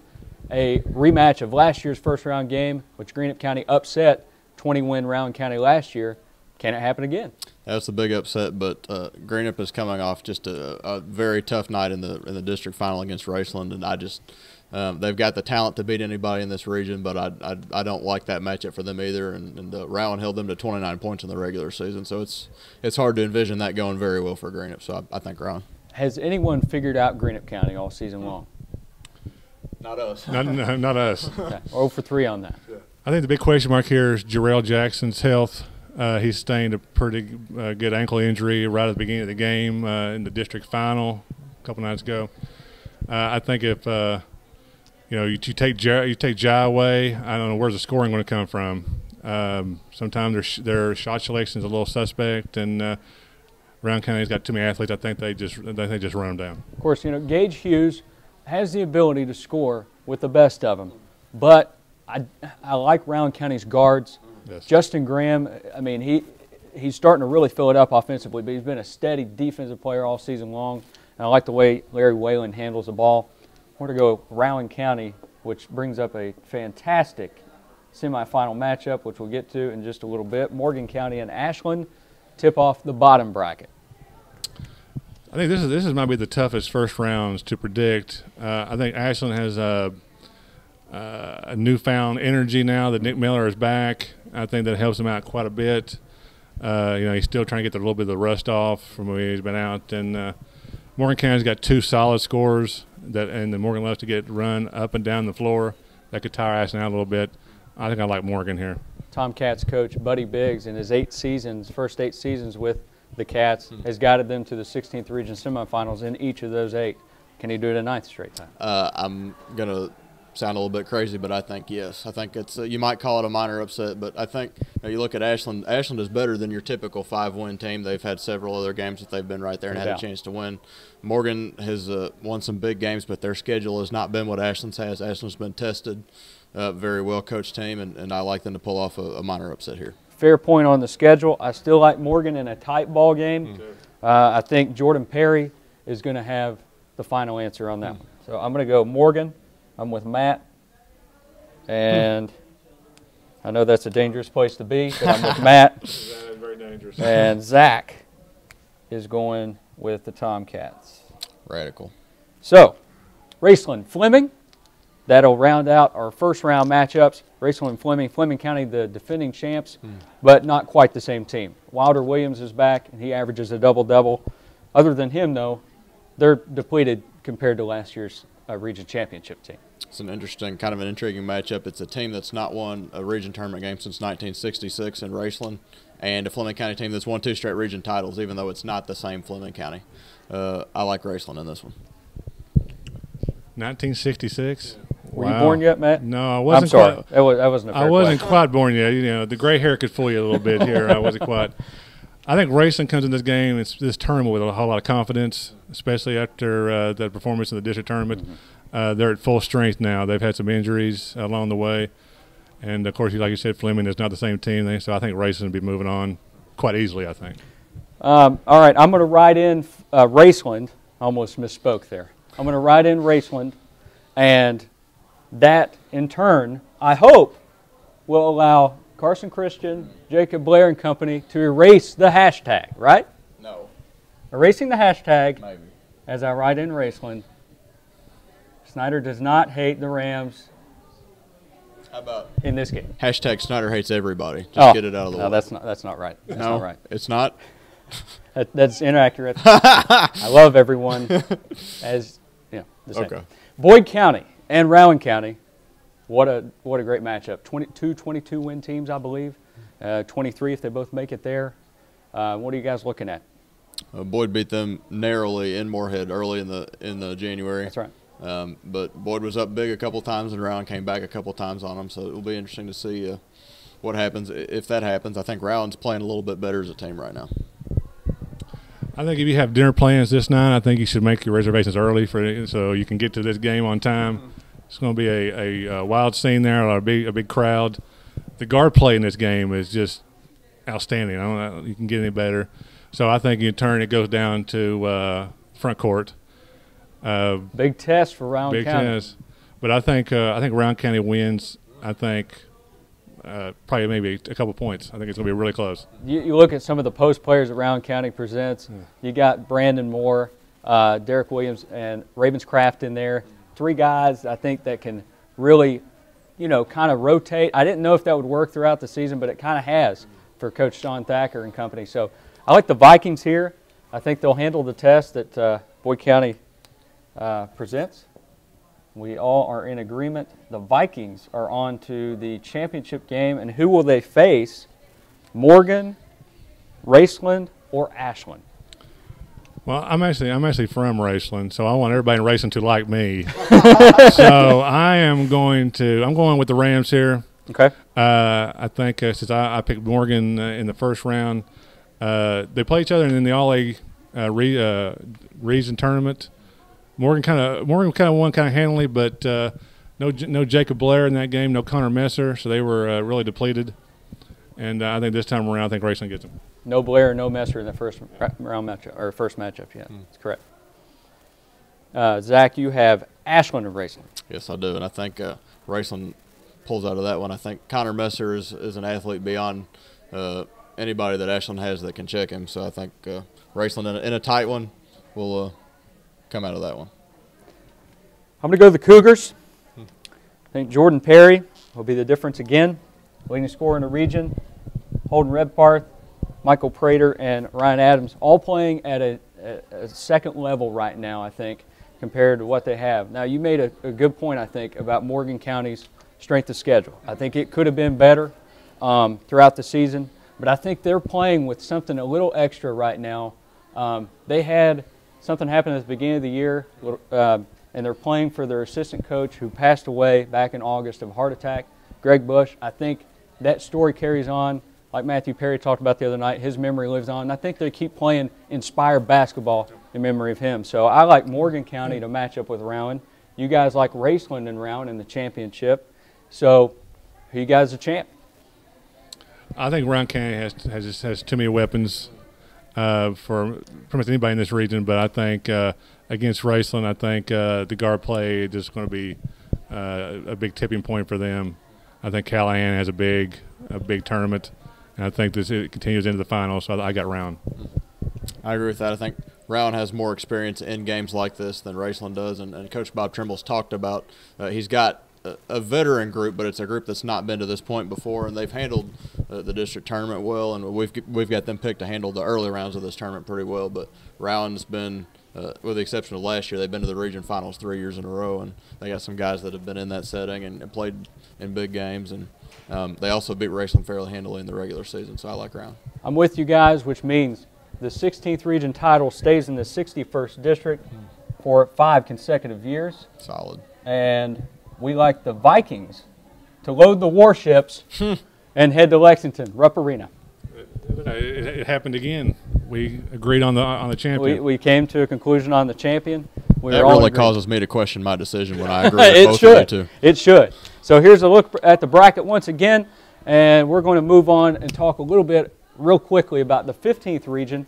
a rematch of last year's first-round game, which Greenup County upset 20-win Rowan County last year. Can it happen again? That's the big upset, but Greenup is coming off just a very tough night in the district final against Raceland, and they've got the talent to beat anybody in this region, but I don't like that matchup for them either. And Rowan held them to 29 points in the regular season, so it's hard to envision that going very well for Greenup. So I think Rowan. Has anyone figured out Greenup County all season long? Not us. Not us. Okay. 0 for 3 on that. I think the big question mark here is Jarrell Jackson's health. He sustained a pretty good ankle injury right at the beginning of the game in the district final a couple nights ago. I think if you take Jai away, I don't know where's the scoring going to come from. Sometimes their shot selection is a little suspect, and Rowan County's got too many athletes. I think they just run them down. Of course, Gage Hughes has the ability to score with the best of them, but I like Rowan County's guards. Yes. Justin Graham, I mean, he's starting to really fill it up offensively, but he's been a steady defensive player all season long. And I like the way Larry Whalen handles the ball. We're going to go Rowan County, which brings up a fantastic semifinal matchup, which we'll get to in just a little bit. Morgan County and Ashland tip off the bottom bracket. I think this might be the toughest first rounds to predict. I think Ashland has a newfound energy now that Nick Miller is back. I think that helps him out quite a bit. He's still trying to get a little bit of the rust off from when he's been out. And Morgan County's got 2 solid scorers and then Morgan loves to get run up and down the floor. That could tire Ashland out a little bit. I think I like Morgan here. Tomcats coach Buddy Biggs in his first 8 seasons with the Cats has guided them to the 16th region semifinals in each of those 8. Can he do it a 9th straight time? I'm going to sound a little bit crazy, but I think yes. I think it's you might call it a minor upset, but I think you look at Ashland. Ashland is better than your typical 5-win team. They've had several other games that they've been right there and had a chance to win. Morgan has won some big games, but their schedule has not been what Ashland's has. Ashland's been tested, very well coached team, and I like them to pull off a minor upset here. Fair point on the schedule. I still like Morgan in a tight ball game. I think Jordan Perry is going to have the final answer on that one. So I'm going to go Morgan. I'm with Matt. And I know that's a dangerous place to be, but I'm with Matt. Very dangerous. And Zach is going with the Tomcats. Radical. So, Raceland Fleming. That'll round out our first round matchups. Raceland Fleming. Fleming County, the defending champs, but not quite the same team. Wilder Williams is back, and he averages a double-double. Other than him, though, they're depleted compared to last year's region championship team. It's an interesting, kind of an intriguing matchup. It's a team that's not won a region tournament game since 1966 in Raceland, and a Fleming County team that's won 2 straight region titles, even though it's not the same Fleming County. I like Raceland in this one. 1966. Were you born yet, Matt? No, I wasn't. I'm sorry. That wasn't a fair I wasn't question. quite born yet. You know, the gray hair could fool you a little bit here. I wasn't quite. I think Raceland comes in this game, this tournament, with a whole lot of confidence, especially after the performance in the district tournament. They're at full strength now. They've had some injuries along the way. And, of course, like you said, Fleming is not the same team. So I think Raceland will be moving on quite easily, I think. All right, I'm going to write in Raceland. I almost misspoke there. I'm going to write in Raceland, and that, in turn, I hope, will allow Carson Christian, Jacob Blair, and company to erase the hashtag, right? No. Erasing the hashtag, Maybe. as I write in Raceland. Snyder does not hate the Rams. How about in this game? Hashtag Snyder hates everybody. Just get it out of the way. No, that's not right. That's no, not right. It's not? That's inaccurate. I love everyone as the same. Okay. Boyd County and Rowan County. What a great matchup. 22-win teams, I believe. 23 if they both make it there. What are you guys looking at? Boyd beat them narrowly in Moorhead early in the January. That's right. But Boyd was up big a couple times and Rowan came back a couple times on them. So it will be interesting to see what happens if that happens. I think Rowan's playing a little bit better as a team right now. I think if you have dinner plans this night, I think you should make your reservations early so you can get to this game on time. It's going to be a wild scene there, a big crowd. The guard play in this game is just outstanding. I don't know you can get any better. So I think in turn it goes down to front court. Big test for Rowan County. Big test, but I think Rowan County wins. I think probably maybe a couple points. I think it's going to be really close. You look at some of the post players that Rowan County presents. You got Brandon Moore, Derek Williams, and Ravenscraft in there. 3 guys I think that can really, kind of rotate. I didn't know if that would work throughout the season, but it kind of has for Coach Sean Thacker and company. So I like the Vikings here. I think they'll handle the test that Boyd County presents. We all are in agreement. The Vikings are on to the championship game, and who will they face? Morgan, Raceland, or Ashland? Well, I'm actually from Raceland, so I want everybody in Raceland to like me. So I'm going with the Rams here. Okay. I think since I picked Morgan in the first round, they play each other in the All-A region tournament. Morgan kind of won kind of handily, but no Jacob Blair in that game, no Connor Messer, so they were really depleted. And I think this time around, I think Raceland gets them. No Blair, no Messer in the first round matchup or first matchup. Yeah, that's correct. Zach, you have Ashland and Raceland. Yes, I do, and I think Raceland pulls out of that one. I think Connor Messer is an athlete beyond anybody that Ashland has that can check him. So I think Raceland in a tight one will come out of that one. I'm going to go to the Cougars. I think Jordan Perry will be the difference again. Leading scorer in the region. Holden Redparth, Michael Prater, and Ryan Adams all playing at a second level right now, I think, compared to what they have. Now, you made a good point, I think, about Morgan County's strength of schedule. I think it could have been better throughout the season, but I think they're playing with something a little extra right now. They had something happen at the beginning of the year. and they're playing for their assistant coach who passed away back in August of a heart attack, Greg Bush. I think that story carries on. Like Matthew Perry talked about the other night, his memory lives on. And I think they keep playing inspired basketball in memory of him. So I like Morgan County to match up with Rowan. You guys like Raceland and Rowan in the championship. So who you guys are champ? I think Rowan County has too many weapons for pretty much anybody in this region. But I think against Raceland, I think the guard play is just going to be a big tipping point for them. I think Callahan has a big tournament. And I think it continues into the finals, so I got Rowan. I agree with that. I think Rowan has more experience in games like this than Raceland does, and Coach Bob Trimble's talked about he's got a veteran group, but it's a group that's not been to this point before, and they've handled the district tournament well, and we've got them picked to handle the early rounds of this tournament pretty well. But Rowan's been, with the exception of last year, they've been to the region finals 3 years in a row, and they got some guys that have been in that setting and played in big games, and they also beat Raceland fairly handily in the regular season, so I like Rowan. I'm with you guys, which means the 16th region title stays in the 61st district for 5 consecutive years. Solid. And we like the Vikings to load the warships and head to Lexington, Rupp Arena. It happened again. We agreed on the champion. We came to a conclusion on the champion. That really causes me to question my decision when I agree with both of you two. It should. So here's a look at the bracket once again, and we're going to move on and talk a little bit real quickly about the 15th region.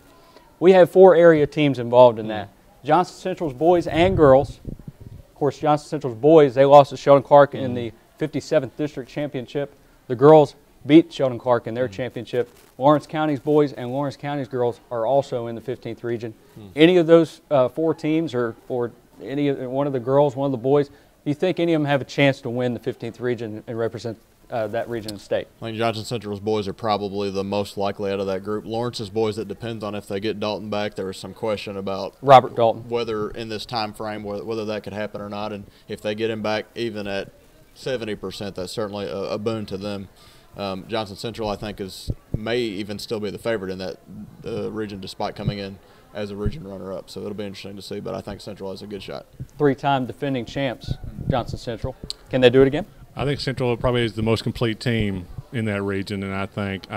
We have 4 area teams involved in that. Johnson Central's boys and girls. Of course, Johnson Central's boys, they lost to Sheldon Clark in the 57th district championship. The girls beat Sheldon Clark in their championship. Lawrence County's boys and Lawrence County's girls are also in the 15th region. Any of those 4 teams or one of the girls, one of the boys, do you think any of them have a chance to win the 15th region and represent that region and state? I think Johnson Central's boys are probably the most likely out of that group. Lawrence's boys, it depends on if they get Dalton back. There was some question about Robert Dalton, whether in this time frame whether that could happen or not. And if they get him back even at 70%, that's certainly a boon to them. Johnson Central, I think, may even still be the favorite in that region, despite coming in as a region runner-up. So it'll be interesting to see, but I think Central has a good shot. 3-time defending champs, Johnson Central. Can they do it again? I think Central probably is the most complete team in that region, and I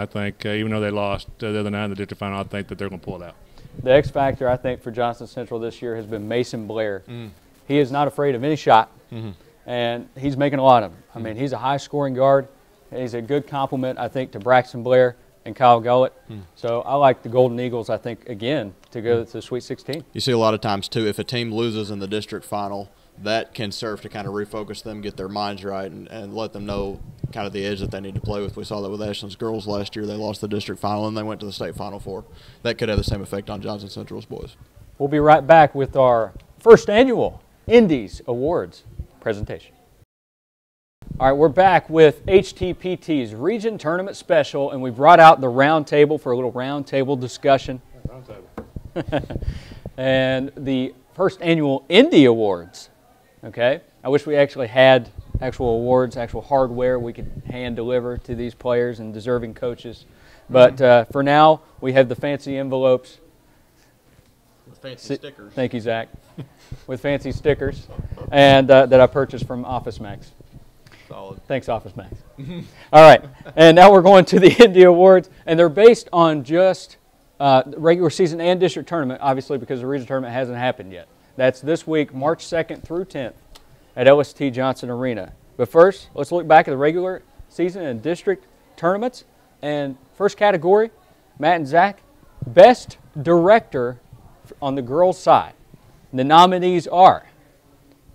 think even though they lost the other night in the district final, I think that they're going to pull it out. The X factor, I think, for Johnson Central this year has been Mason Blair. He is not afraid of any shot, and he's making a lot of them. I mean, he's a high-scoring guard. He's a good complement, I think, to Braxton Blair and Kyle Gullett. So I like the Golden Eagles, I think, again, to go to the Sweet 16. You see a lot of times, too, if a team loses in the district final, that can serve to kind of refocus them, get their minds right, and let them know kind of the edge that they need to play with. We saw that with Ashland's girls last year. They lost the district final, and they went to the state final four. That could have the same effect on Johnson Central's boys. We'll be right back with our first annual Indies Awards presentation. All right, we're back with HTPT's Region Tournament Special, and we brought out the round table for a little round table discussion. Round table. And the first annual Indie Awards. Okay, I wish we actually had actual awards, actual hardware we could hand deliver to these players and deserving coaches. But for now, we have the fancy envelopes. With fancy stickers. Thank you, Zach. With fancy stickers, and that I purchased from Office Max. Solid. Thanks, Office Max. All right, and now we're going to the Indie Awards, and they're based on just regular season and district tournament, obviously, because the region tournament hasn't happened yet. That's this week, March 2nd through 10th at LST Johnson Arena. But first, let's look back at the regular season and district tournaments. And first category, Matt and Zach, Best Director on the girls' side. The nominees are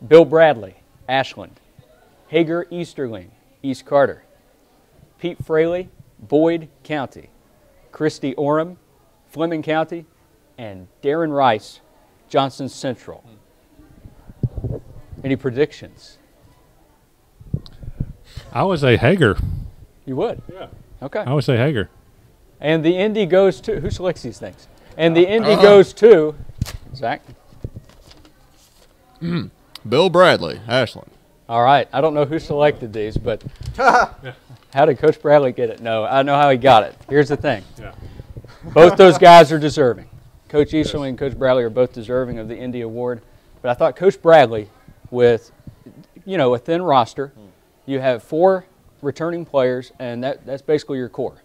Bill Bradley, Ashland; Hager Easterling, East Carter; Pete Fraley, Boyd County; Christy Orem, Fleming County; and Darren Rice, Johnson Central. Any predictions? I would say Hager. You would? Yeah. Okay. I would say Hager. And the Indy goes to, who selects these things? And the Indy goes to, Zach? Bill Bradley, Ashland. All right. I don't know who selected these, but how did Coach Bradley get it? No, I know how he got it. Here's the thing. Yeah. Both those guys are deserving. Coach Easterling and Coach Bradley are both deserving of the Indy Award. But I thought Coach Bradley with, you know, a thin roster. You have 4 returning players, and that's basically your core.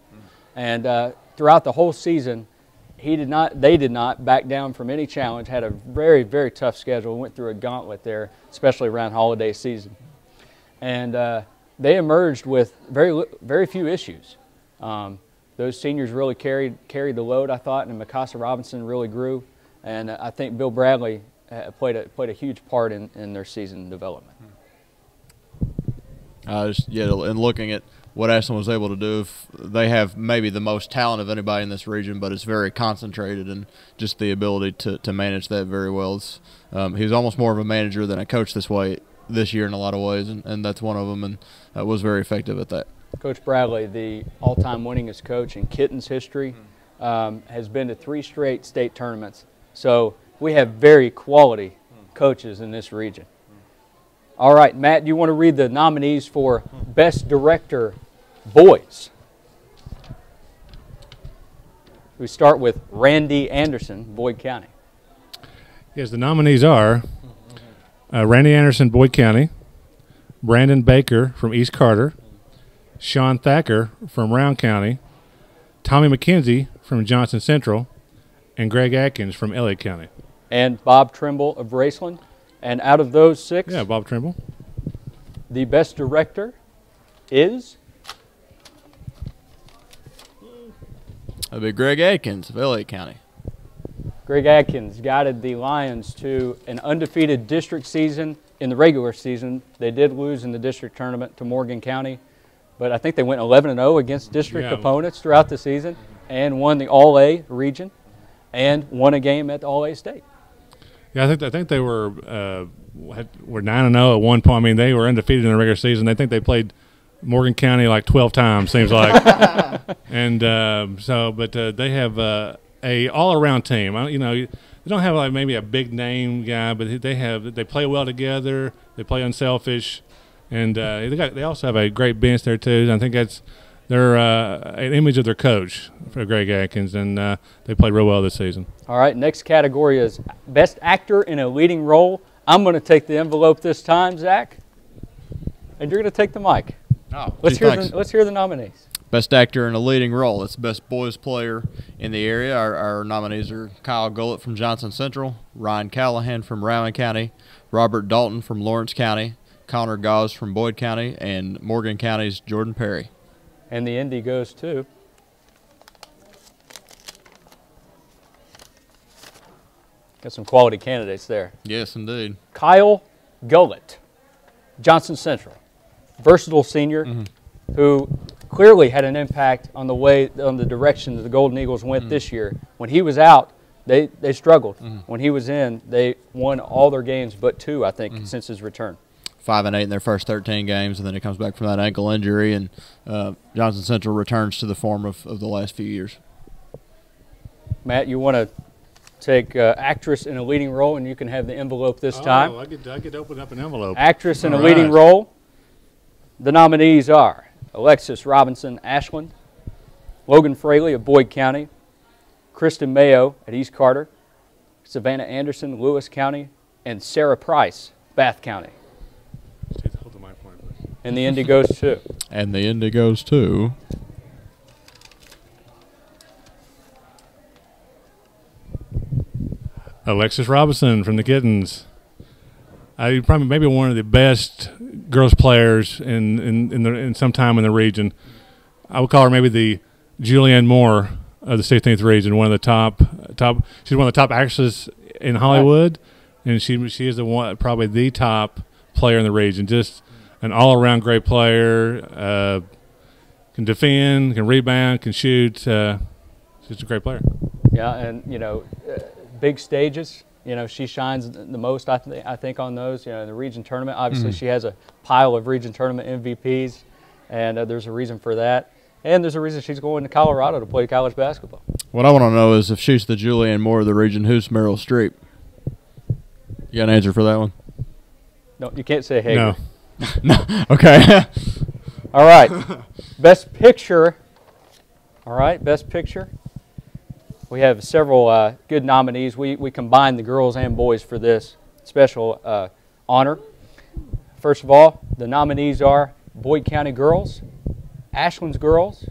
And throughout the whole season, they did not back down from any challenge, had a very, very tough schedule, went through a gauntlet there, especially around holiday season. And they emerged with very few issues. Those seniors really carried the load, I thought, and Mikasa Robinson really grew. And I think Bill Bradley played a huge part in their season development. And looking at what Ashland was able to do, they have maybe the most talent of anybody in this region, but it's very concentrated, and just the ability to manage that very well. He was almost more of a manager than a coach this year in a lot of ways, and that's one of them, and was very effective at that. Coach Bradley, the all-time winningest coach in Kitten's history, has been to 3 straight state tournaments. So we have very quality coaches in this region. All right, Matt, do you want to read the nominees for Best Director Boys? We start with Randy Anderson, Boyd County. Yes, the nominees are Randy Anderson, Boyd County, Brandon Baker from East Carter, Sean Thacker from Round County, Tommy McKenzie from Johnson Central, and Greg Atkins from Elliott County. And Bob Trimble of Raceland. And out of those 6, yeah, Bob Trimble, the best director is? That'd be Greg Atkins of Elliott County. Greg Atkins guided the Lions to an undefeated district season in the regular season. They did lose in the district tournament to Morgan County, but I think they went 11-0 against district opponents throughout the season, and won the All-A region and won a game at the All-A state. Yeah, I think they were 9-0 at one point. I mean, they were undefeated in the regular season. I think they played Morgan County like 12 times, seems like. And but they have a all-around team. You know, they don't have like maybe a big name guy, but they play well together. They play unselfish, and they also have a great bench there too. I think that's they're an image of their coach, for Greg Atkins, and they played real well this season. All right, next category is Best Actor in a Leading Role. I'm going to take the envelope this time, Zach, and you're going to take the mic. Oh, let's hear the nominees. Best Actor in a Leading Role. That's Best Boys Player in the area. Our nominees are Kyle Gullett from Johnson Central, Ryan Callahan from Rowan County, Robert Dalton from Lawrence County, Connor Gauze from Boyd County, and Morgan County's Jordan Perry. And the Indy goes to? Got some quality candidates there. Yes, indeed. Kyle Gullett, Johnson Central, versatile senior who clearly had an impact on the direction that the Golden Eagles went this year. When he was out, they struggled. When he was in, they won all their games but 2, I think, since his return. 5-8 in their first 13 games, and then he comes back from that ankle injury, and Johnson Central returns to the form of the last few years. Matt, you want to take actress in a leading role, and you can have the envelope this time. I get to open up an envelope. Actress in a leading role. The nominees are Alexis Robinson, Ashland, Logan Fraley of Boyd County, Kristen Mayo at East Carter, Savannah Anderson, Lewis County, and Sarah Price, Bath County. And the Indy goes to? And the Indy goes to? Alexis Robinson from the Kittens. Probably maybe one of the best girls players in some time in the region. I would call her maybe the Julianne Moore of the 16th region. One of the top. She's one of the top actresses in Hollywood, and she is probably the top player in the region. Just an all-around great player. Can defend, can rebound, can shoot. She's a great player. Yeah, and big stages. She shines the most, I think, on those. The region tournament. Obviously, she has a pile of region tournament MVPs, and there's a reason for that. And there's a reason she's going to Colorado to play college basketball. What I want to know is if she's the Julianne Moore of the region, who's Meryl Streep? You got an answer for that one? No, you can't say Hager. No. Okay. All right. Best Picture. All right, Best Picture. We have several good nominees. We combined the girls and boys for this special honor. First of all, the nominees are Boyd County girls, Ashland's girls,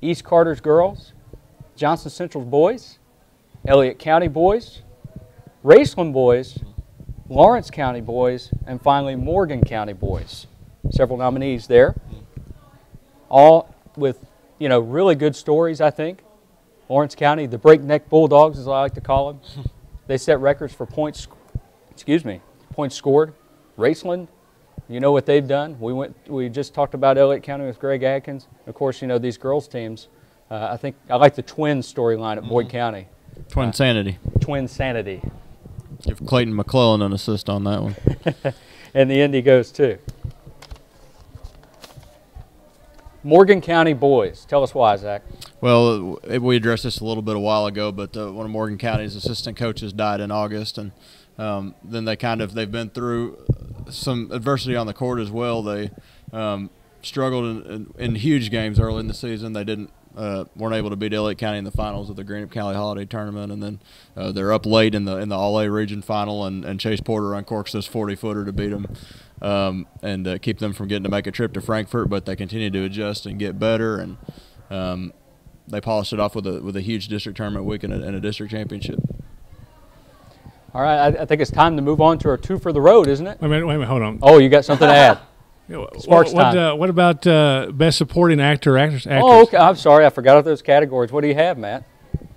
East Carter's girls, Johnson Central's boys, Elliott County boys, Raceland boys, Lawrence County boys, and finally Morgan County boys. Several nominees there, all with, you know, really good stories, I think. Lawrence County, the Breakneck Bulldogs, as I like to call them. They set records for points, points scored. Raceland, you know what they've done. We just talked about Elliott County with Greg Atkins. Of course, you know, these girls teams. I think I like the twin storyline at Boyd County. Twin Sanity. Twin Sanity. Give Clayton McClellan an assist on that one. And the Indy goes too. Morgan County boys. Tell us why, Zach. Well, we addressed this a little bit a while ago, but one of Morgan County's assistant coaches died in August, and then they've been through some adversity on the court as well. They struggled in huge games early in the season. They weren't able to beat Elliott County in the finals of the Greenup County Holiday Tournament, and then they're up late in the All-A region final, and Chase Porter uncorks this 40-footer to beat them and keep them from getting to make a trip to Frankfurt. But they continue to adjust and get better, and they polished it off with a huge district tournament week and a district championship. All right, I think it's time to move on to our two for the road, isn't it? Wait a minute, hold on. Oh, you got something to add? Sparks time. What about best supporting actor, actress? Oh, okay. I'm sorry, I forgot those categories. What do you have, Matt?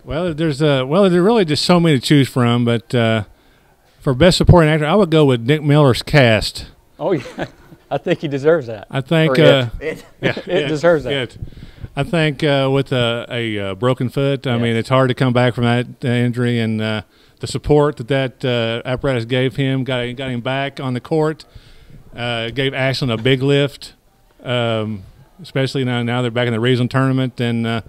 Well, there's really just so many to choose from, but for best supporting actor, I would go with Nick Miller's cast. Oh, yeah. I think he deserves that. I think it deserves that. It. I think with a broken foot, I mean, it's hard to come back from that injury, and the support that apparatus gave him got him back on the court. Gave Ashland a big lift, especially now they're back in the regional tournament, and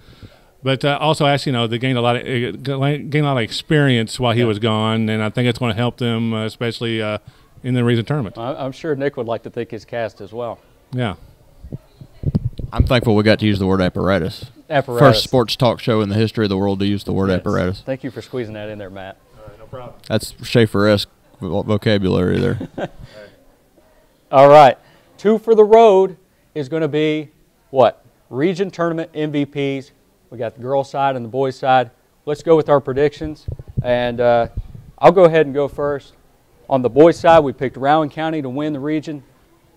but also Ashland, they gained a lot of experience while he was gone, and I think it's going to help them, especially in the regional tournament. I'm sure Nick would like to thank his cast as well. Yeah. I'm thankful we got to use the word apparatus. First sports talk show in the history of the world to use the word apparatus. Thank you for squeezing that in there, Matt. No problem. That's Schaefer-esque vocabulary there. All right. Two for the road is going to be what? Region tournament MVPs. We got the girls' side and the boys' side. Let's go with our predictions. And I'll go ahead and go first. On the boys' side, we picked Rowan County to win the region.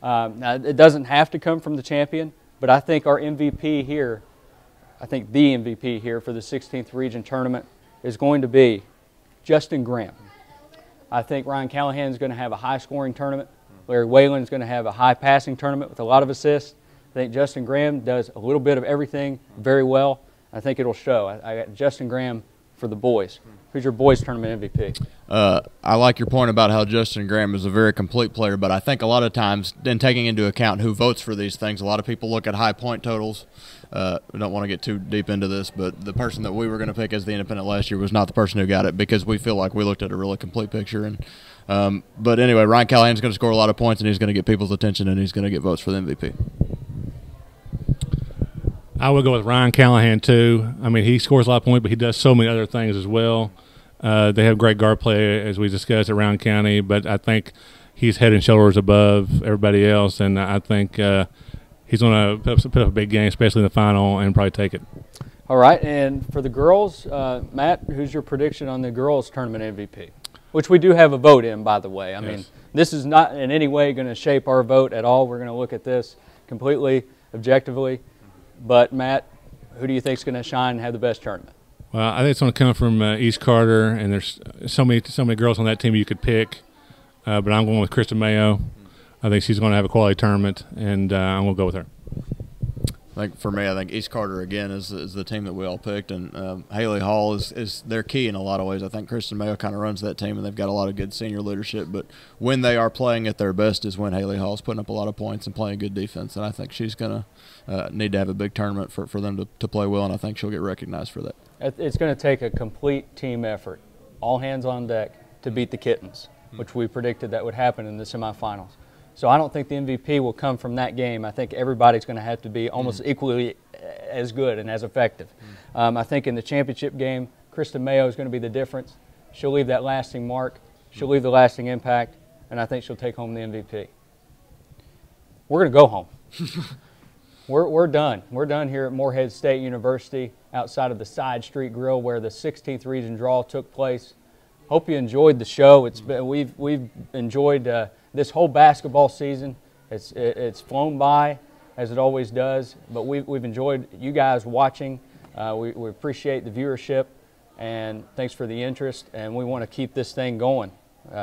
Now, it doesn't have to come from the champion, but I think our MVP here, I think the MVP here for the 16th region tournament is going to be Justin Graham. I think Ryan Callahan is going to have a high-scoring tournament. Larry Whalen is going to have a high-passing tournament with a lot of assists. I think Justin Graham does a little bit of everything very well. I think it'll show. I got Justin Graham for the boys. Who's your boys tournament MVP? I like your point about how Justin Graham is a very complete player, but I think a lot of times, in taking into account who votes for these things, a lot of people look at high point totals. We don't want to get too deep into this, but the person that we were going to pick as the independent last year was not the person who got it, because we feel like we looked at a really complete picture. And but anyway, Ryan Callahan's going to score a lot of points, and he's going to get people's attention, and he's going to get votes for the MVP. I would go with Ryan Callahan too. I mean, he scores a lot of points, but he does so many other things as well. They have great guard play, as we discussed, at Rowan County, but I think he's head and shoulders above everybody else, and I think he's going to put up a big game, especially in the final, and probably take it. All right, and for the girls, Matt, who's your prediction on the girls tournament MVP? Which we do have a vote in, by the way. I mean, this is not in any way going to shape our vote at all. We're going to look at this completely objectively. But, Matt, who do you think is going to shine and have the best tournament? Well, I think it's going to come from East Carter, and there's so many girls on that team you could pick. But I'm going with Kristen Mayo. I think she's going to have a quality tournament, and I'm going to go with her. I think for me, I think East Carter again is the team that we all picked, and Haley Hall is their key in a lot of ways. I think Kristen Mayo kind of runs that team, and they've got a lot of good senior leadership. But when they are playing at their best is when Haley Hall's putting up a lot of points and playing good defense, and I think she's going to need to have a big tournament for them to play well, and I think she'll get recognized for that. It's going to take a complete team effort, all hands on deck, to beat the Kittens, which we predicted that would happen in the semifinals. So I don't think the MVP will come from that game. I think everybody's going to have to be almost equally as good and as effective. I think in the championship game, Kristen Mayo is going to be the difference. She'll leave that lasting mark. She'll leave the lasting impact, and I think she'll take home the MVP. we're going to go home. We're done. We're done here at Morehead State University outside of the Side Street Grill where the 16th region draw took place. Hope you enjoyed the show. We've enjoyed this whole basketball season. It's flown by as it always does, but we've enjoyed you guys watching. We appreciate the viewership, and thanks for the interest, and we want to keep this thing going,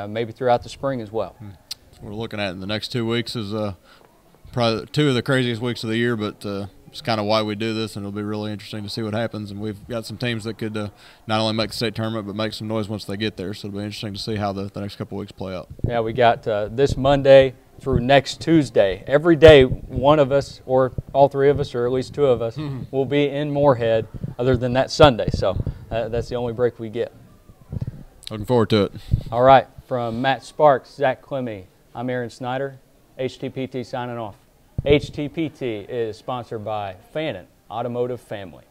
maybe throughout the spring as well. We're looking at in the next 2 weeks is probably 2 of the craziest weeks of the year, but it's kind of why we do this, and it'll be really interesting to see what happens. And we've got some teams that could not only make the state tournament but make some noise once they get there, so it'll be interesting to see how the next couple of weeks play out. Yeah, we got this Monday through next Tuesday. Every day one of us, or all 3 of us, or at least 2 of us, will be in Morehead other than that Sunday. So that's the only break we get. Looking forward to it. All right. From Matt Sparks, Zack Klemme, I'm Aaron Snyder. HTPT signing off. HTPT is sponsored by Fannin Automotive Family.